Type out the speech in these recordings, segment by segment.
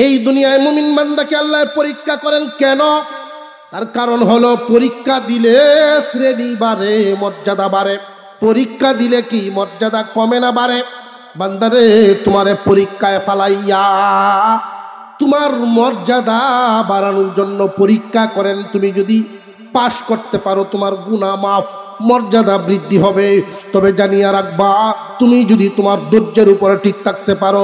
এই দুনিয়ায় মুমিন বান্দাকে আল্লাহ পরীক্ষা করেন কেন? তার কারণ হলো পরীক্ষা দিলে শ্রেণী বাড়ে, মর্যাদা বাড়ে। পরীক্ষা দিলে কি মর্যাদা কমে না বাড়ে? বান্দারে তোমারে পরীক্ষায় ফালাইয়া তোমার মর্যাদা বাড়ানোর জন্য পরীক্ষা করেন। তুমি যদি পাশ করতে পারো তোমার গুনাহ মাফ, মর্যাদা বৃদ্ধি হবে। তবে জানিয়া রাখবা, তুমি যদি তোমার ধৈর্যের উপরে ঠিক থাকতে পারো,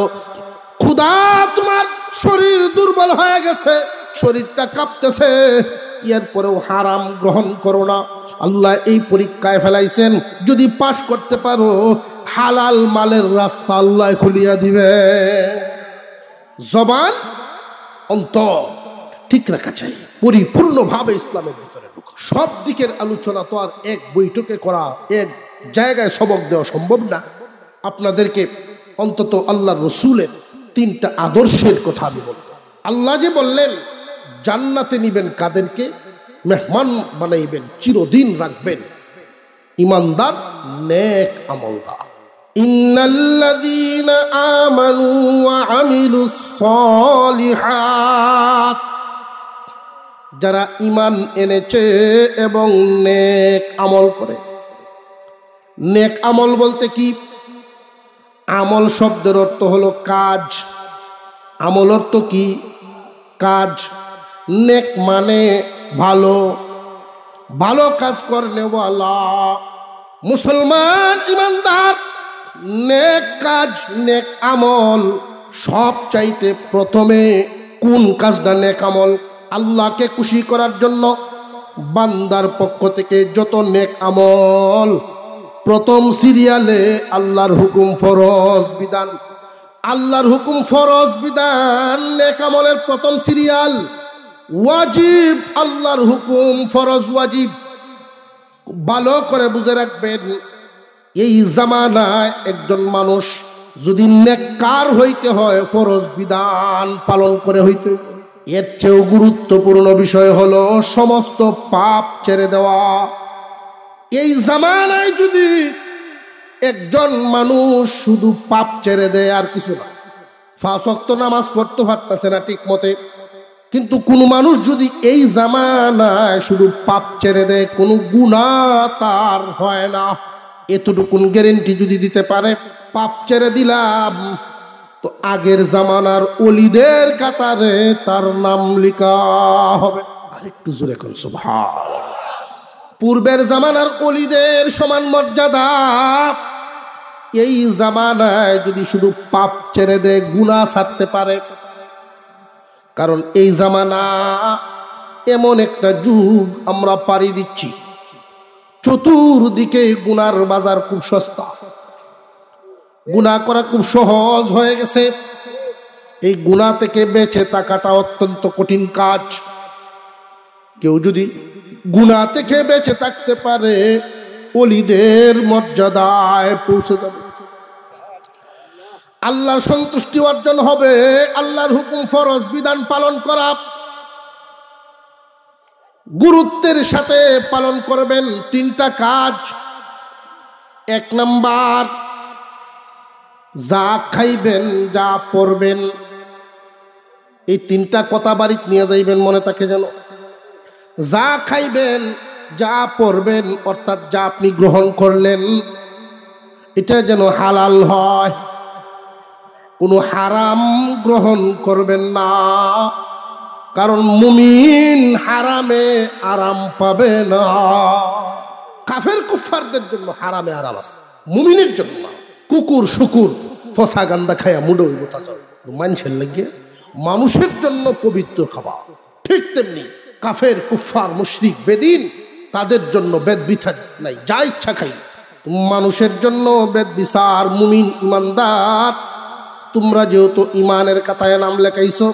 ক্ষুধা তোমার শরীর দুর্বল হয়ে গেছে, শরীরটা কাঁপতেছে, এরপরেও হারাম গ্রহণ করো না। আল্লাহ এই পরীক্ষায় ফেলাইছেন, যদি পাশ করতে পারো হালাল মালের রাস্তা আল্লাহ খুলিয়া দিবে। জবান অন্তর ঠিক রাখা চাই, পরিপূর্ণভাবে ইসলামের ভিতরে ঢোকা। সব দিকের আলোচনা তো আর এক বৈঠকে করা, এক জায়গায় সবক দেওয়া সম্ভব না। আপনাদেরকে অন্তত আল্লাহর রসুলের 3টা আদর্শের কথা আমি বলব। আল্লাহ যে বললেন জান্নাতে নিবেন কাদেরকে? মেহমান বানাইবেন, চিরদিন রাখবেন ইমানদার, নেক আমলদার। ইন্নাল্লাযীনা আমানু ওয়া আমিলুস সালিহাত, যারা ঈমান এনেছে এবং নেক আমল করে। নেক আমল বলতে কি? আমল শব্দের অর্থ হলো কাজ। আমল অর্থ কি? কাজ। নেক মানে ভালো, ভালো কাজ করলে ওয়ালা। মুসলমান ইমানদার নেক কাজ, নেক আমল সব চাইতে প্রথমে কোন কাজটা নেক আমল? আল্লাহকে খুশি করার জন্য বান্দার পক্ষ থেকে যত নেক আমল, প্রথম সিরিয়ালে আল্লাহর হুকুম ফরজ বিধান। আল্লাহর হুকুম ফরজ বিধান নেক আমলের প্রথম সিরিয়াল। ওয়াজিব, আল্লাহর হুকুম ফরজ ওয়াজিব। ভালো করে বুঝে রাখবেন, এই জামানায় একজন মানুষ যদি নেককার হইতে হয় ফরজ বিধান পালন করে হইতে। এর চেয়েও গুরুত্বপূর্ণ বিষয় হলো সমস্ত পাপ ছেড়ে দেওয়া। এই জামানায় যদি একজন মানুষ শুধু পাপ ছেড়ে দেয় আর কিছু না, 5 ওয়াক্ত নামাজ পড়তে পারতেছে না ঠিক মতে, কিন্তু কোন মানুষ যদি এই জামানায় শুধু পাপ ছেড়ে দেয়, কোনো গুনাহ তার হয় না, এতটুকুন গ্যারেন্টি যদি দিতে পারে, পাপ ছেড়ে দিলাম, তো আগের জামানার ওলিদের কাতারে তার নাম লেখা হবে। আরেকটু জোরে কোন সুবহানাল্লাহ। পূর্বের জামানার ওলিদের সমান মর্যাদা এই জামানায় যদি শুধু পাপ ছেড়ে দেয়, গুনাহ ছাড়তে পারে। কারণ এই জামানা এমন একটা যুগ আমরা পাড়ি দিচ্ছি, চতুর্দিকে গুনার বাজার খুব সস্তা, গুনাহ করা খুব সহজ হয়ে গেছে। এই গুনাহ থেকে বেঁচে থাকাটা অত্যন্ত কঠিন কাজ। কেউ যদি গুনাহ থেকে বেঁচে থাকতে পারে, ওলিদের মর্যাদায় পৌঁছে যাবে, আল্লাহর সন্তুষ্টি অর্জন হবে। আল্লাহর হুকুম ফরজ বিধান পালন করা গুরুত্বের সাথে পালন করবেন। 3টা কাজ। 1 নাম্বার, যা খাইবেন, যা পড়বেন, এই 3টা কথা বাড়িতে নিয়ে যাইবেন, মনে থাকে যেন। যা খাইবেন, যা পড়বেন, অর্থাৎ যা আপনি গ্রহণ করলেন, এটা যেন হালাল হয়, কোনো হারাম গ্রহণ করবেন না। কারণ মুমিন হারামে আরাম পাবে না। কাফের কুফারদের জন্য হারামে আরাম আছে, মুমিনের জন্য না। কুকুর শুকুর ফসা গান্দা খায়া মুডো মানুষের লাগে, মানুষের জন্য পবিত্র খাবার। ঠিক তেমনি কাফের কুফার মুশরিক বেদিন, তাদের জন্য বেদ বিচার নাই, যা ইচ্ছা খাই। মানুষের জন্য বেদ বিচার। মুমিন ইমানদার তোমরা যেহেতু ইমানের কাতায় নাম লেখাইছো,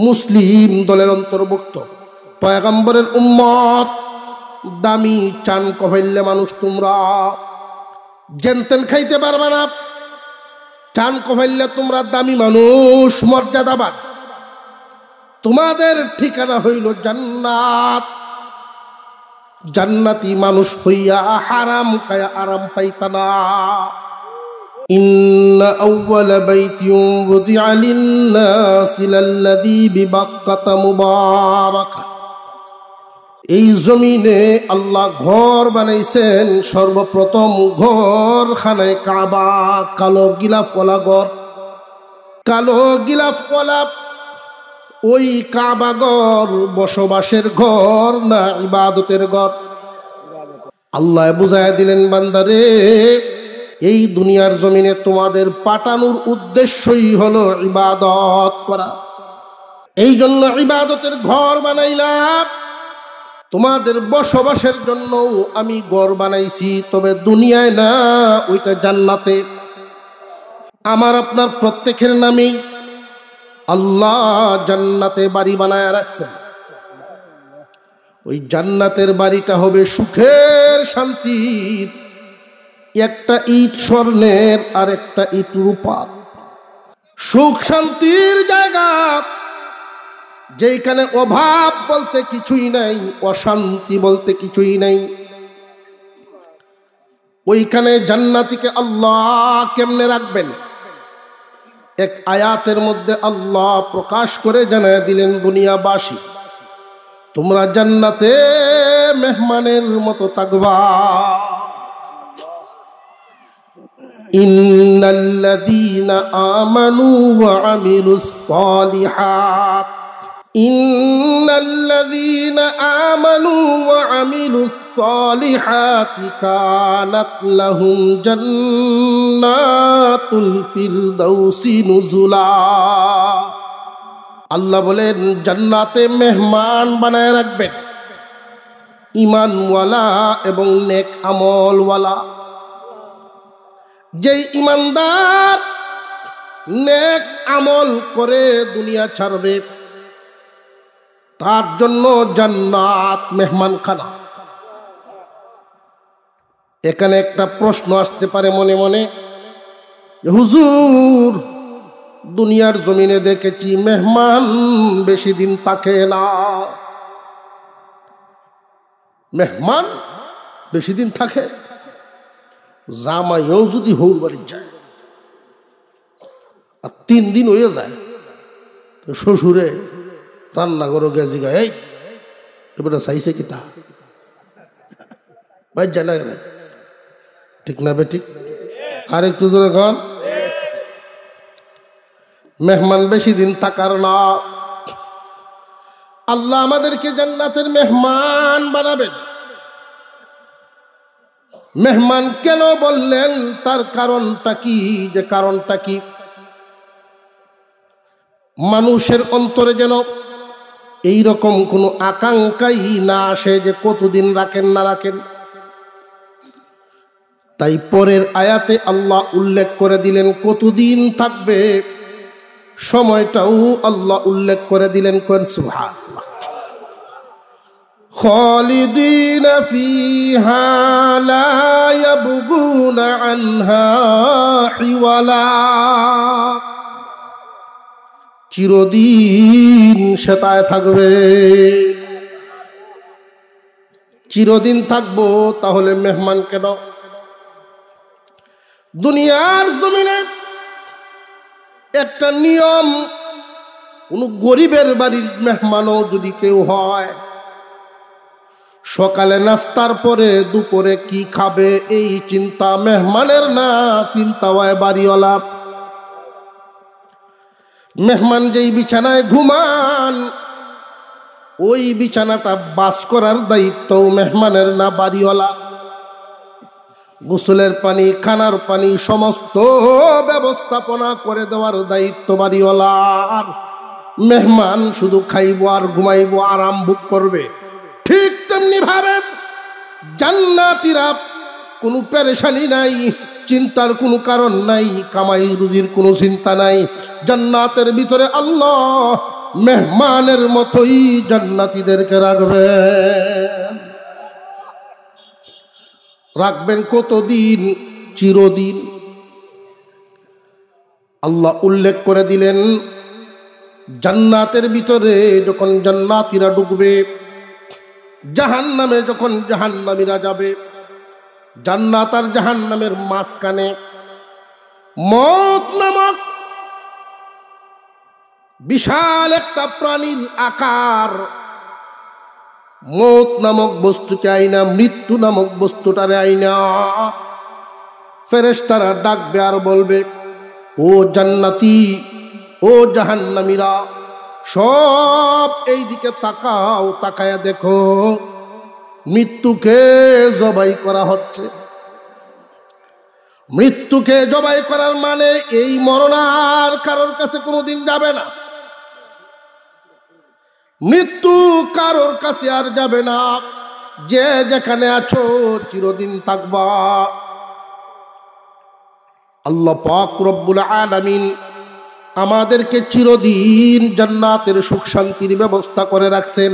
মুসলিম দলের অন্তর্ভুক্ত, পয়গম্বরের উম্মত, দামি চান কফাইলে মানুষ তোমরা, জেনতেন খাইতে পারবে না। চান কফাইলে তোমরা দামি মানুষ, মর্যাদাবান। তোমাদের ঠিকানা হইল জান্নাত। জান্নাতি মানুষ হইয়া হারাম খায়া আরাম পাইতা না। ইন্না আউওয়ালা বাইতিন বুদিআ লিন-নাসি লাল্লাযী বিবাক্কাতা মুবারাকা। এই জমিনে আল্লাহ ঘর বানাইছেন, সর্বপ্রথম ঘর খানায় কাবা, কালো গিলাফওয়ালা ঘর, কালো গিলাফওয়ালা ওই কাবা ঘর বসবাসের ঘর না ইবাদতের ঘর? আল্লাহ বুঝায় দিলেন, বান্দারে এই দুনিয়ার জমিনে তোমাদের পাঠানোর উদ্দেশ্যই হলো ইবাদত করা। এই জন্য ইবাদতের ঘর বানাইলাম, তোমাদের বসবাসের জন্য আমি ঘর বানাইছি, তবে দুনিয়ায় না, ওইটা জান্নাতে। আমার আপনার প্রত্যেকের নামেই আল্লাহ জান্নাতে বাড়ি বানায় রাখছেন। ওই জান্নাতের বাড়িটা হবে সুখের, শান্তির। একটা ইট স্বর্ণের আর একটা ইট রূপার। সুখ শান্তির জায়গা, যেখানে অভাব বলতে কিছুই নাই, অশান্তি বলতে কিছুই নাই। ওইখানে জান্নাতীকে আল্লাহ কেমনে রাখবেন? এক আয়াতের মধ্যে আল্লাহ প্রকাশ করে জানায় দিলেন, দুনিয়াবাসী তোমরা জান্নাতে মেহমানের মতো থাকবা। ইন্নাল্লাযীনা আমানু ওয়া আমিলুস সালিহাত, ইন্নাল্লাযীনা আমানু ওয়া আমিলুস সালিহাতি কানাত লাহুম জান্নাতুল ফিরদাউসি নুজুলা। আল্লাহ বলেন, জান্নাতে মেহমান বানায় রাখবেন ঈমানওয়ালা এবং নেক আমলওয়ালা। যেই ঈমানদার নেক আমল করে দুনিয়া ছাড়বে, তার জন্য জান্নাত মেহমানখানা। এখানে একটা প্রশ্ন আসতে পারে মনে মনে, হুজুর দুনিয়ার জমিনে দেখেছি মেহমান বেশি দিন থাকে না। মেহমান বেশি দিন থাকে? জামাইও যদি হৌর বাড়ি যায় আর 3 দিন হয়ে যায়, তো শ্বশুরে রান্না করো গেছি গায়ে, এই এবারে চাইছে কি তা ভাই জানা গেলে ঠিক না বেঠিক? আর একটু জোরে কন। মেহমান বেশি দিন থাকার না। আল্লাহ আমাদেরকে জান্নাতের মেহমান বানাবেন। মেহমান কেন বললেন, তার কারণটা কি? যে কারণটা কি, মানুষের অন্তরে যেন এইরকম কোনো আকাঙ্ক্ষাই না আসে যে কতদিন রাখেন না রাখেন। তাই পরের আয়াতে আল্লাহ উল্লেখ করে দিলেন কতদিন থাকবে, সময়টাও আল্লাহ উল্লেখ করে দিলেন। কোন সুবহানাল্লাহ। খালিদিনা ফিহা লা ইয়াবগুনা আনহা হিওয়ালা। চিরদিন সেটায় থাকবে। চিরদিন থাকবো, তাহলে মেহমান কেন? দুনিয়ার জমিনে একটা নিয়ম, কোন গরিবের বাড়ির মেহমানও যদি কেউ হয়, সকালে নাস্তার পরে দুপুরে কি খাবে এই চিন্তা মেহমানের না, চিন্তা হয় বাড়িওয়ালা। মেহমান যেই বিছানায় ঘুমান, ওই বিছানাটা বাস করার দায়িত্ব মেহমানের না বাড়িওয়ালা। গোসলের পানি, খানার পানি সমস্ত ব্যবস্থাপনা করে দেওয়ার দায়িত্ব বাড়িওয়ালার। মেহমান শুধু খাইব আর ঘুমাইব, আরাম ভোগ করবে। ঠিক তেমনি ভাবে জান্নাতীরা কোনো পেরেশানি নাই, চিন্তার কোনো কারণ নাই, কামাই রুজির কোনো চিন্তা নাই। জান্নাতের ভিতরে আল্লাহ মেহমানের মতোই জান্নাতীদেরকে রাখবেন। রাখবেন কতদিন? চিরদিন। আল্লাহ উল্লেখ করে দিলেন, জান্নাতের ভিতরে যখন জান্নাতীরা ঢুকবে, জাহান্নামে যখন জাহান্নামীরা যাবে, জান্নাত আর জাহান্নামের মাঝখানে মত নামক বিশাল একটা প্রাণীর আকার, মত নামক বস্তুকে আইনা, মৃত্যু নামক বস্তুটারে আইনা ফেরেশতারা ডাকবে আর বলবে, ও জান্নাতি, ও জাহান্নামীরা, সব এই দিকে তাকাও, তাকায়া দেখো মৃত্যুকে জবাই করা হচ্ছে। মৃত্যুকে জবাই করার মানে এই মরণ আর কারোর কাছে কোনোদিন যাবে না। মৃত্যু কারোর কাছে আর যাবে না। যে যেখানে আছো চিরদিন থাকবা। আল্লাহ পাক রব্বুল আলামিন আমাদেরকে চিরদিন জান্নাতের সুখ শান্তির ব্যবস্থা করে রাখছেন।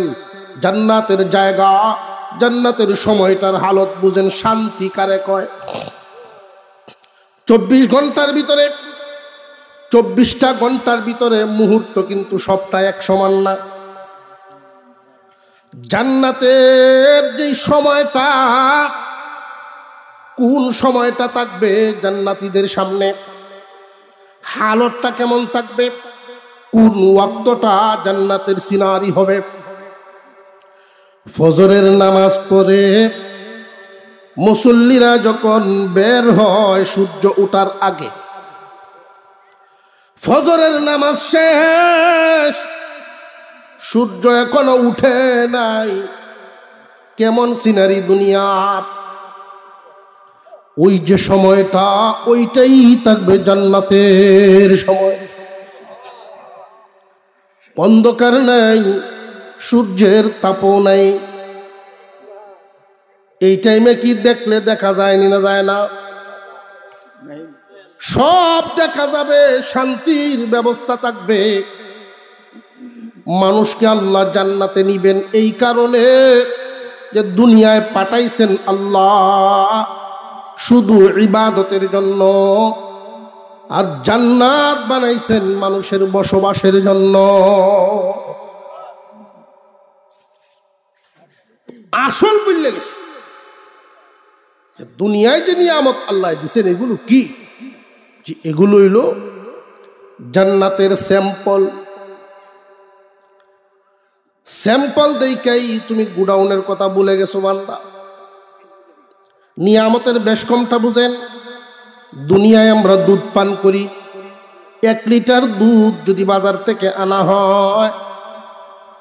জান্নাতের জায়গা, জান্নাতের সময়টার হালত বুঝেন, শান্তি কারে কয়। 24 ঘন্টার ভিতরে, 24টা ঘন্টার ভিতরে মুহূর্ত কিন্তু সবটা এক সমান না। জান্নাতের যে সময়টা, কোন সময়টা থাকবে জান্নাতীদের সামনে, হালতটা কেমন থাকবে, কোন ওয়াক্তটা জান্নাতের সিনারি হবে। ফজরের নামাজ পড়ে মুসল্লিরা যখন বের হয় সূর্য ওঠার আগে, ফজরের নামাজ শেষ, সূর্য এখনো উঠে নাই, কেমন সিনারি দুনিয়ার। ওই যে সময়টা, ওইটাই থাকবে জান্নাতের সময়। অন্ধকার নাই, সূর্যের তাপও নাই। এই টাইমে কি দেখলে দেখা যায়নি না যায় না? সব দেখা যাবে, শান্তির ব্যবস্থা থাকবে। মানুষকে আল্লাহ জান্নাতে নিবেন এই কারণে যে দুনিয়ায় পাঠাইছেন আল্লাহ শুধু ইবাদতের জন্য, আর জান্নাত বানাইছেন মানুষের বসবাসের জন্য। আসল বুঝলে গেছে দুনিয়ায় যে নিয়ামত আল্লাহ দিচ্ছেন এগুলো কি, যে এগুলো হইল জান্নাতের স্যাম্পল। স্যাম্পল দেখাই তুমি গুডাউনের কথা ভুলে গেছো বান্দা। নিয়ামতের বেশ কমটা বুঝেন। দুনিয়ায় আমরা দুধ পান করি, 1 লিটার দুধ যদি বাজার থেকে আনা হয়,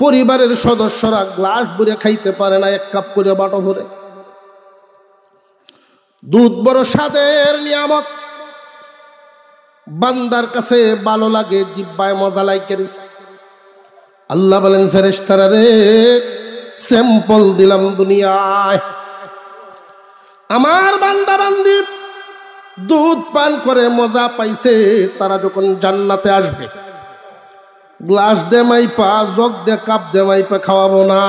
পরিবারের সদস্যরা গ্লাস ভরে খাইতে পারে না, 1 কাপ করে বাটো ভরে। দুধ বড় স্বাদের নিয়ামত, বান্দার কাছে ভালো লাগে, জিহ্বায় মজা লাগে। আল্লাহ বলেন, ফেরেশতারা রে, স্যাম্পল দিলাম দুনিয়ায়। আমার বান্দা বান্দি দুধ পান করে মজা পাইছে, তারা যখন জান্নাতে আসবে, গ্লাস দে মাইপা, জগ দে, কাপ দে মাইপা খাওয়াবো না,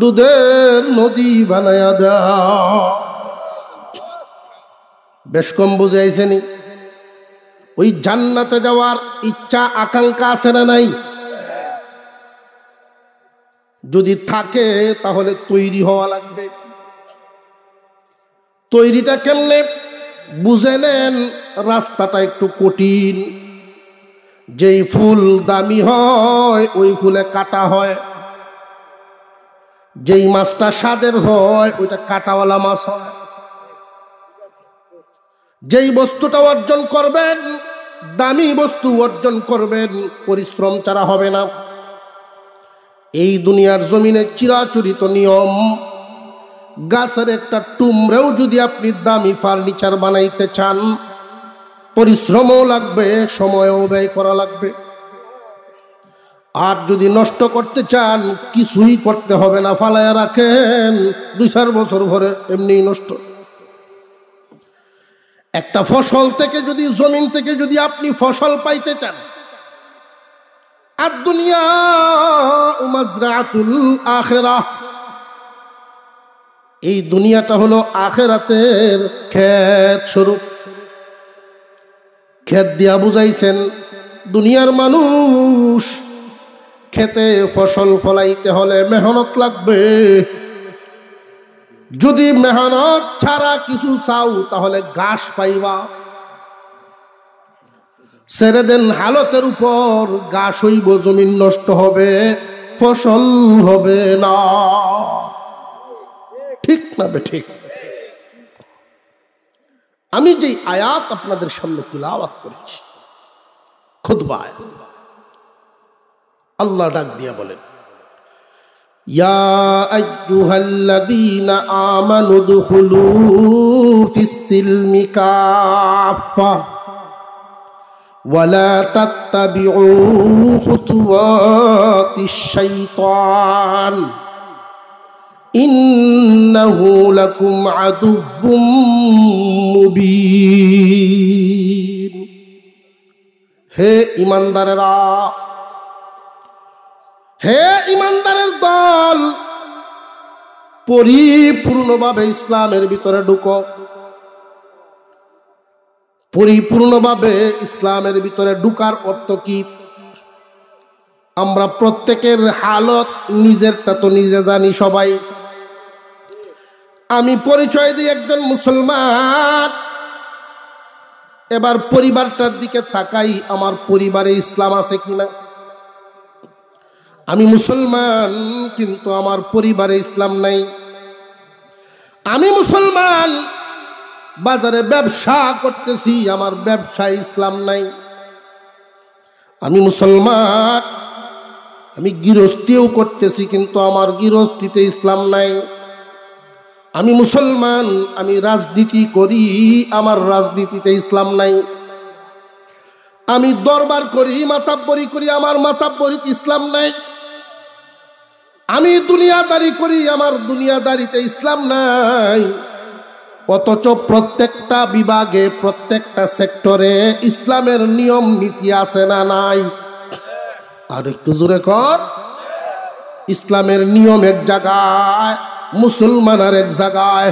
দুধের নদী বানায়া দাও। বেশ কম বুঝাইছেনি? ওই জান্নাতে যাওয়ার ইচ্ছা আকাঙ্ক্ষা আছে না নাই? যদি থাকে তাহলে তৈরি হওয়া লাগবে। তৈরিটা কেমনে বুঝে নেন। রাস্তাটা একটু কঠিন। যেই ফুল দামি হয় ওই ফুলে কাটা হয়, যেই মাছটা স্বাদের হয় ওইটা কাটাওয়ালা মাছ হয়। যেই বস্তুটা অর্জন করবেন, দামি বস্তু অর্জন করবেন, পরিশ্রম ছাড়া হবে না। এই দুনিয়ার জমিনে চিরাচরিত নিয়ম, গাছের একটা টুমরেও যদি আপনি দামি ফার্নিচার বানাইতে চান, পরিশ্রমও লাগবে, সময়ও ব্যয় করা লাগবে। আর যদি নষ্ট করতে চান, কিছুই করতে হবে না, ফালায়া রাখেন, 2-4 বছর ভরে এমনি নষ্ট। একটা ফসল থেকে যদি, জমিন থেকে যদি আপনি ফসল পাইতে চান, আর দুনিয়া মাযরাআতুল আখিরাহ, এই দুনিয়াটা হলো আখিরাতের ক্ষেত স্বরূপ। ক্ষেত দিয়া বুঝাইছেন দুনিয়ার মানুষ, খেতে ফসল ফলাইতে হলে মেহনত লাগবে। যদি মেহনত ছাড়া কিছু চাও তাহলে ঘাস পাইবা। ছেড়ে দেন হালতের উপর, ঘাস হইব, জমিন নষ্ট হবে, ফসল হবে না। ঠিক না বে ঠিক? আমি যে আয়াত আপনাদের সামনে তিলাওয়াত করেছি খুতবায়, আল্লাহ ডাক দিয়া বলেন, ইয়া আইয়ুহাল্লাযীনা আমানু দুখুলু ফিস-সিলমি কাফা ওয়ালা তাত্তাবিউ খুতুওয়াতিশ শাইতান ইন্নাহু লাকুম আদুব্বুম মুবিন। হে ঈমানদারেরা, হে ঈমানদারের দল, পরিপূর্ণভাবে ইসলামের ভিতরে ঢুকো। পরিপূর্ণভাবে ইসলামের ভিতরে ঢুকার অর্থ কি? আমরা প্রত্যেকের হালত নিজেরটা তো নিজে জানি সবাই। আমি পরিচয় দিই একজন মুসলমান, এবার পরিবারটার দিকে তাকাই, আমার পরিবারে ইসলাম আছে কিনা। আমি মুসলমান কিন্তু আমার পরিবারে ইসলাম নাই। আমি মুসলমান, বাজারে ব্যবসা করতেছি, আমার ব্যবসায় ইসলাম নাই। আমি মুসলমান, আমি গৃহস্থীও করতেছি কিন্তু আমার গৃহস্থিতে ইসলাম নাই। আমি মুসলমান, আমি রাজনীতি করি, আমার রাজনীতিতে ইসলাম নাই। আমি দরবার করি, মাতাব্বরি করি, আমার মাতাব্বরিতে ইসলাম নাই। আমি দুনিয়াদারি করি, আমার দুনিয়াদারিতে ইসলাম নাই। অথচ প্রত্যেকটা বিভাগে, প্রত্যেকটা সেক্টরে ইসলামের নিয়ম নীতি আছে না নাই? আর একটু জোরে কর। ইসলামের নিয়ম এক জায়গায়, মুসলমান আর এক জায়গায়,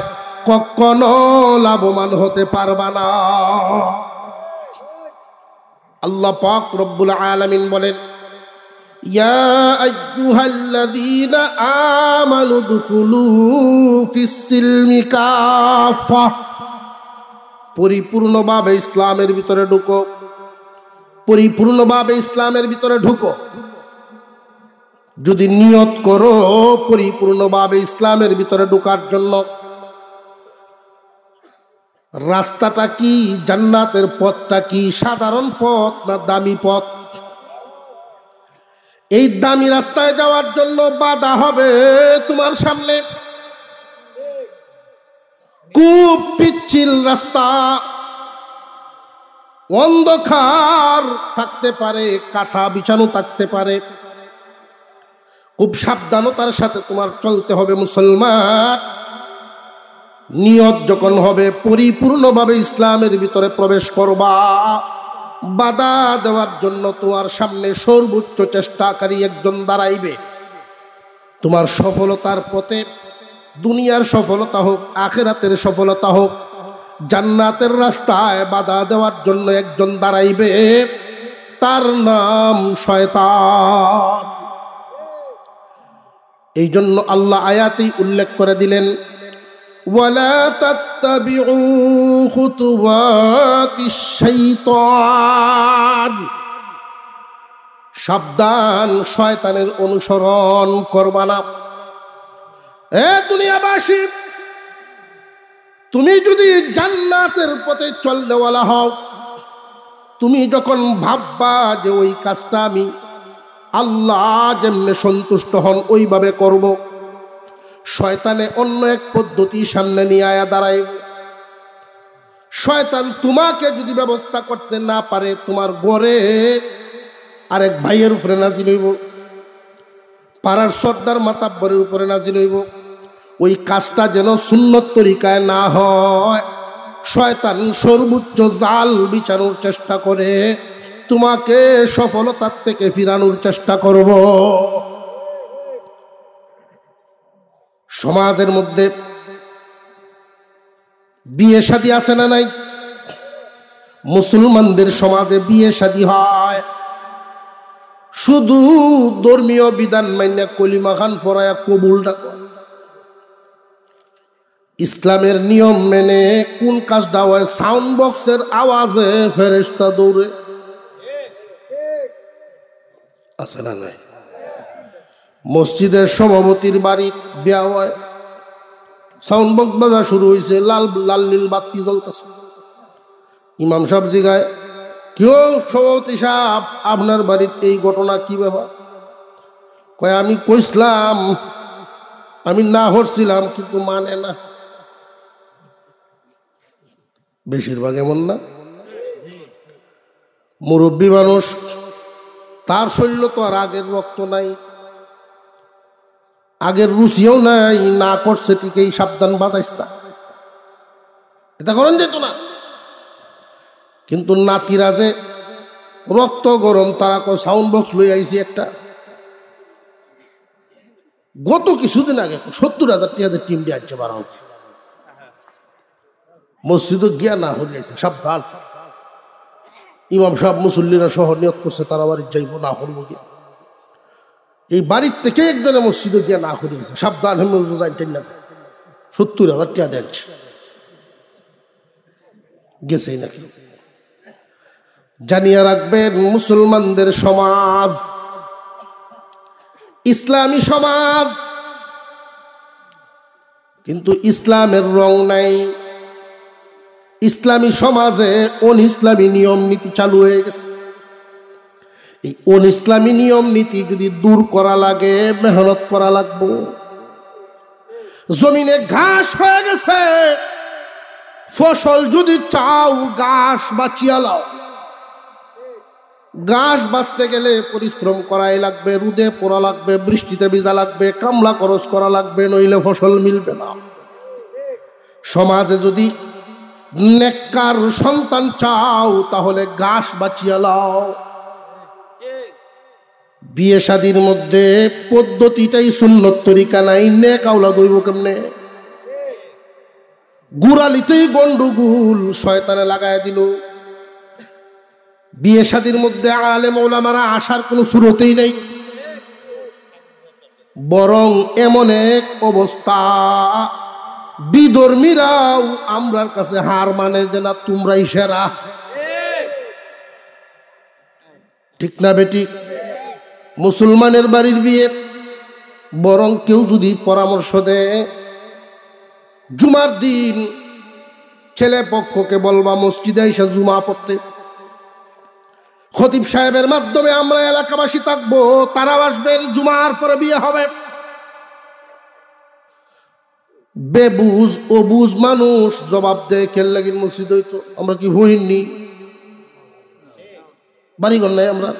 কখনো লাভবান হতে পারবা না। আল্লাহ পাক রব্বুল আলামিন বলেন, ইয়া আইয়ুহাল্লাযীনা আমানু দুখুলু ফিস-সিলমি কাফা, পরিপূর্ণভাবে ইসলামের ভিতরে ঢুকো। পরিপূর্ণভাবে ইসলামের ভিতরে ঢুকো। যদি নিয়ত করো পরিপূর্ণভাবে ইসলামের ভিতরে ঢোকার জন্য, রাস্তাটা কি? জান্নাতের পথটা কি? সাধারণ পথ না দামি পথ? এই দামি রাস্তায় যাওয়ার জন্য বাধা হবে তোমার সামনে। খুব পিচ্ছিল রাস্তা, অন্ধকার থাকতে পারে, কাঁটা বিছানো থাকতে পারে। খুব সাবধানতার সাথে তোমার চলতে হবে মুসলমান। নিয়ত যখন হবে পরিপূর্ণভাবে ইসলামের ভিতরে প্রবেশ করবা, বাধা দেওয়ার জন্য তোমার সামনে সর্বোচ্চ চেষ্টাকারী একজন দাঁড়াইবে। তোমার সফলতার পথে, দুনিয়ার সফলতা হোক, আখিরাতের সফলতা হোক, জান্নাতের রাস্তায় বাধা দেওয়ার জন্য একজন দাঁড়াইবে, তার নাম শয়তান। এই জন্য আল্লাহ আয়াতেই উল্লেখ করে দিলেন, ওয়ালা তাত্তাবিউ খুতুওয়াতিশ শাইতান, সাবধান, শয়তানের অনুসরণ করবা না। এ দুনিয়াবাসী, তুমি যদি জান্নাতের পথে চলনেওয়ালা হও, তুমি যখন ভাববা যে ওই কাজটা আমি আল্লাহ যেমনে সন্তুষ্ট হন ওইভাবে করব, শয়তানে অন্য এক পদ্ধতি সামনে নিয়ে আয়া দাঁড়ায়। শয়তান তোমাকে যদি ব্যবস্থা করতে না পারে, তোমার ঘরে আরেক ভাইয়ের উপরে নাজিল হইব, পাড়ার সর্দার মাতাব্বরের উপরে নাজিল হইব। ওই কাজটা যেন সুন্নত তরিকায় না হয়, শয়তান সর্বোচ্চ জাল বিছানোর চেষ্টা করে তোমাকে সফলতার থেকে ফিরানোর চেষ্টা করব। সমাজের মধ্যে বিয়ে শাদী আছে না নাই? মুসলমানদের সমাজে বিয়ে শাদী হয় শুধু ধর্মীয় বিধান মাইনা কলিমা খান পড়ায়া কবুলটা করে। ইসলামের নিয়ম মেনে কোন কাজটা হয়? সাউন্ড বক্সের আওয়াজে ফেরেশতা দৌড়ে। আছে না নাই? মসজিদের সভাপতির বাড়ির বিয়া হয়, সাউন্ড বক্স বাজা শুরু হয়েছে, লাল লাল নীল বাতি জ্বলতেছে। ইমাম সাহেব জিগায়, কেউ সভাপতি সাহেব আপনার বাড়িতে এই ঘটনা কি ব্যাপার? কয় আমি কইসলাম, আমি না হচ্ছিলাম, কিন্তু মানে না। বেশিরভাগ এমন না? মুরব্বী মানুষ, তার শরীর তো আর আগের রক্ত নাই, আগের রুচিও নাই, না করছে ঠিকই, সাবধান বাজাইস না, এটা করেন যেত না। কিন্তু নাতিরা যে রক্ত গরম, তারা সাউন্ড বক্স লই আইছি একটা। গত কিছুদিন আগে 70,000 টাকাদের টিম দিয়ে আসছে বারো, মসজিদে গিয়া না হয়ে গেছে, সাবধান। ইমাম সাহেব মুসল্লিরা সহ নিয়ত করছে তারা বাড়ির যাইব, না করবো গিয়া। এই বাড়ির থেকে একজনে মসজিদে গিয়া না করে গেছে, সাবধান। 70,000 টাকা দিচ্ছে, গেছেই নাকি? জানিয়ে রাখবেন, মুসলমানদের সমাজ ইসলামী সমাজ, কিন্তু ইসলামের রং নাই। ইসলামী সমাজে অন ইসলামী নিয়ম নীতি চালু হয়ে গেছে। এই অন ইসলামী নিয়ম নীতি যদি দূর করা লাগে, মেহনত করা লাগবে। জমিনে ঘাস হয়ে গেছে, ফসল যদি চাও ঘাস বাঁচিয়া লাও। ঘাস বাঁচতে গেলে পরিশ্রম করাই লাগবে, রোদে পোড়া লাগবে, বৃষ্টিতে ভিজা লাগবে, কামলা খরচ করা লাগবে, নইলে ফসল মিলবে না। সমাজে যদি নেককার সন্তান চাও, তাহলে ঘাস বাঁচিয়া লাও। বিয়ে শাদীর মধ্যে পদ্ধতিটাই সুন্নত তরিকা নাই, নেক আওলাদ হইব কেমনে? গুড়ালিতেই গন্ডগোল শয়তানে লাগায় দিল। বিয়ে শাদীর মধ্যে আলেম ওলামারা আসার কোনো সুরতেই নেই, বরং এমন এক অবস্থা, বিধর্মীরাও আমরার কাছে হার মানে যে না তোমরাই সেরা। ঠিক না বেটি? মুসলমানের বাড়ির বিয়ে, বরং কেউ যদি পরামর্শ দেয়, জুমার দিন ছেলে পক্ষকে বলবা মসজিদে এসে জুমা পড়তে। খতিব সাহেবের মাধ্যমে আমরা এলাকাবাসী থাকবো, তারাও আসবেন, জুমার পরে বিয়ে হবে। বেবুজ অবুজ মানুষ জবাব দেয়, কেন লাগিন মসজিদ হইতো? আমরা কি হইনি? বাড়িঘর নাই আমরা?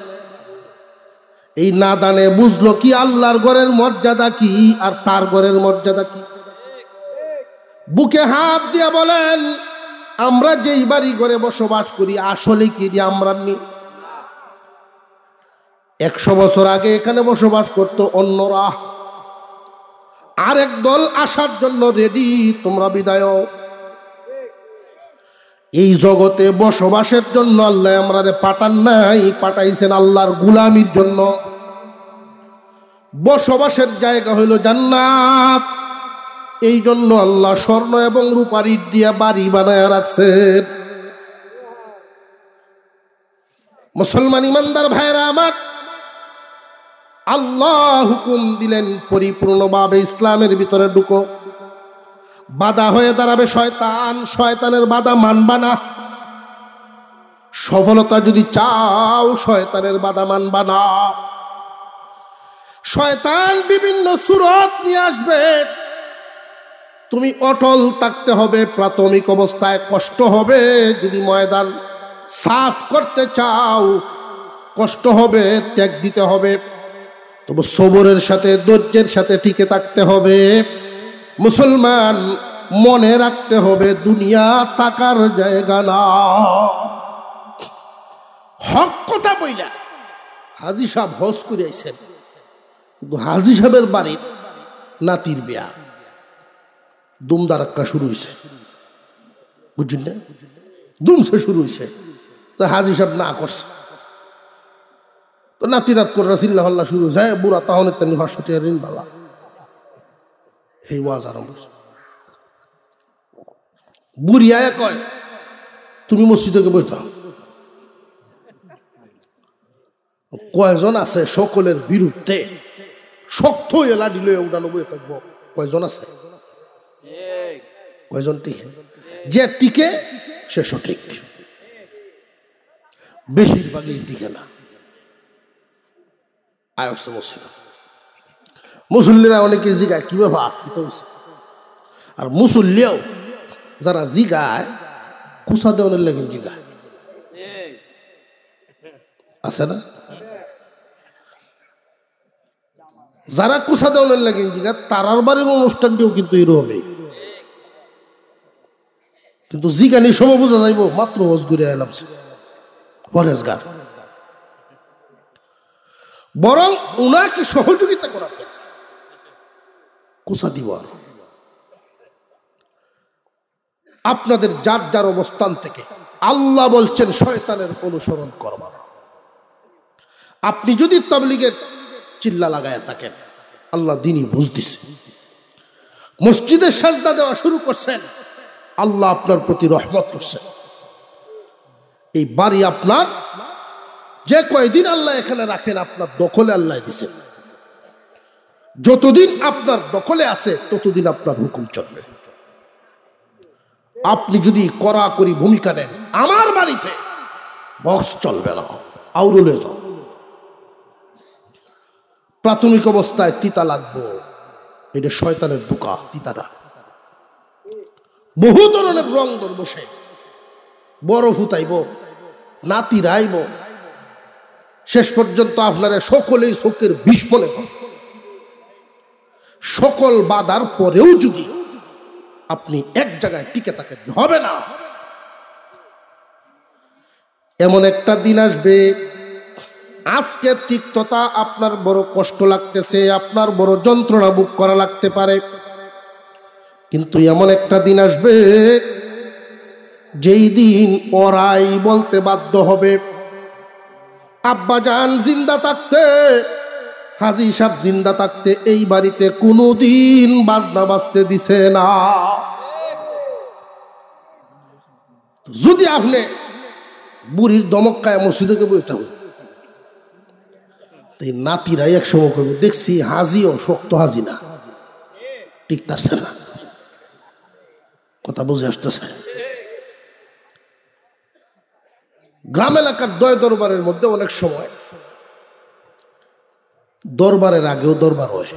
এই নাদানে বুঝলো কি আল্লাহর ঘরের মর্যাদা কি আর তার ঘরের মর্যাদা কি। বুকে হাত দিয়া বলেন, আমরা যেই বাড়ি ঘরে বসবাস করি আসলে কি আমরা নি? 100 বছর আগে এখানে বসবাস করতো অন্যরা, আরেক দল আসার জন্য রেডি, তোমরা বিদায়। এই জগতে বসবাসের জন্য আল্লাহ আমরারে পাঠান নাই, পাঠাইছেন আল্লাহর গোলামির জন্য। বসবাসের জায়গা হইল জান্নাত, এই জন্য আল্লাহ স্বর্ণ এবং রূপার ইট দিয়া বাড়ি বানায় রাখছেন। মুসলমান ইমানদার ভাইরা আমার, আল্লাহ হুকুম দিলেন পরিপূর্ণভাবে ইসলামের ভিতরে ঢুকো। বাধা হয়ে দাঁড়াবে শয়তান, শয়তানের বাধা মানবা না। সফলতা যদি চাও, শয়তানের বাধা মানবা না। শয়তান বিভিন্ন সূরত নিয়ে আসবে, তুমি অটল থাকতে হবে। প্রাথমিক অবস্থায় কষ্ট হবে, যদি ময়দান সাফ করতে চাও কষ্ট হবে, ত্যাগ দিতে হবে। তবে সবরের সাথে ধৈর্যের সাথে টিকে থাকতে হবে। মুসলমান মনে রাখতে হবে, দুনিয়া থাকার জায়গা না। হক কথা বইলা হাজী সাহেব হজ করে আইছেন, কিন্তু হাজী সাহেবের বাড়ির নাতির বিয়া, দুমদারাক্কা শুরু হয়েছে, বুঝছেন না? দুমসে শুরু হয়েছে, তো হাজী সাহেব না করছে, তো নাতি রাত করে চিল্লা ফাল্লা শুরু হয়েছে, বুড়া তাহলে তেমনি 500 টাকা ঋণ বালা। এই ওয়াজ আরম্ভ। বুড়ি আয়া কয়, তুমি মসজিদে বইতে, কয়জন আছে সকলের বিরুদ্ধে শক্ত এলা দিল উড়ানো বই থাকবো? কয়জন আছে? কয়জন টিকে? যে টিকে সে সঠিক, বেশিরভাগই টিকে না। আয়স মুসল্লিরা অনেকে জিগায় কি ব্যাপার, আর মুসল্লিও যারা জিগায় কুসা দেওয়ানের লেগে জিগায়, আছে না? যারা কুসা দেওয়ানের লেগে জিগায় তারার বাড়ির অনুষ্ঠানটিও কিন্তু এরকমই। কিন্তু জিগানি সময় বোঝা যাইব মাত্র হজ ঘুরে এলাম পরেজগার, বরং উনাকে সহযোগিতা করা কুসা দিব। আর আপনাদের যার যার অবস্থান থেকে আল্লাহ বলছেন শয়তানের অনুসরণ করবা না। আপনি যদি তাবলীগের চিল্লা লাগায় থাকেন, আল্লাহ দিনই বুঝ দিছে, মসজিদে সাজদা দেওয়া শুরু করছেন, আল্লাহ আপনার প্রতি রহমত করছেন। এই বাড়ি আপনার, যে কয়দিন আল্লাহ এখানে রাখেন আপনার দখলে আল্লাহ দিছেন। যতদিন আপনার দখলে আছে ততদিন আপনার হুকুম চলবে। আপনি যদি কড়াকড়ি ভূমিকা নেন, আমার বাড়িতে বক্স চলবে না, আউরুলে যাও। প্রাথমিক অবস্থায় তিতা লাগবো, এটা শয়তানের ধোঁকা। তিতাটা বহু ধরনের রং ধর বসে, বড় ফুটাইব, নাতি রাইব, শেষ পর্যন্ত আপনারা সকলেই চোখের বিষ মনে হয়। সকল বাধার পরেও যদি আপনি এক জায়গায় টিকে থাকেন, হবে না। এমন একটা দিন আসবে, আজকের তিক্ততা আপনার বড় কষ্ট লাগতেছে, আপনার বড় যন্ত্রণা ভোগ করা লাগতে পারে, কিন্তু এমন একটা দিন আসবে যেই দিন ওরাই বলতে বাধ্য হবে, আব্বাজান জিন্দা থাকতে, হাজী সাহেব জিন্দা থাকতে এই বাড়িতে কোনোদিন বাজনা বাজতে দিছে না। যদি আপনি বুড়ির দমক্কায় মসজিদে বইতে হবে, এই নাতিরাই এক সময় করবে, দেখছি হাজিও শক্ত হাজি না, ঠিক তারছে না। কথা বুঝে আসতেছে? গ্রাম এলাকার দয় দরবারের মধ্যে অনেক সময় দরবারের আগেও দরবার হয়,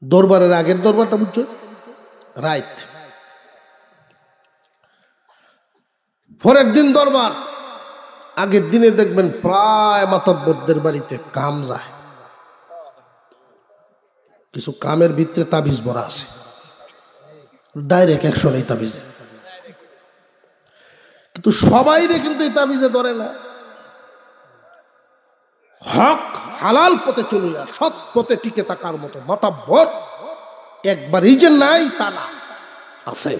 দরবারের আগের দরবারটা বুঝছো, রাইট, পরের দিন দরবার। আগের দিনে দেখবেন প্রায় মাতাব্বরদের বাড়িতে কাম যায়, কিছু কামের ভিতরে তাবিজ ভরা আছে, ডাইরেক্ট অ্যাকশন এই তাবিজে। কিন্তু সবাইরে কিন্তু এই তাবিজে ধরে না। হক হালাল পথে চলিয়া সৎ পথে টিকে থাকার মতো মাতাব্বর একবারই যে নাই তা না, আছে।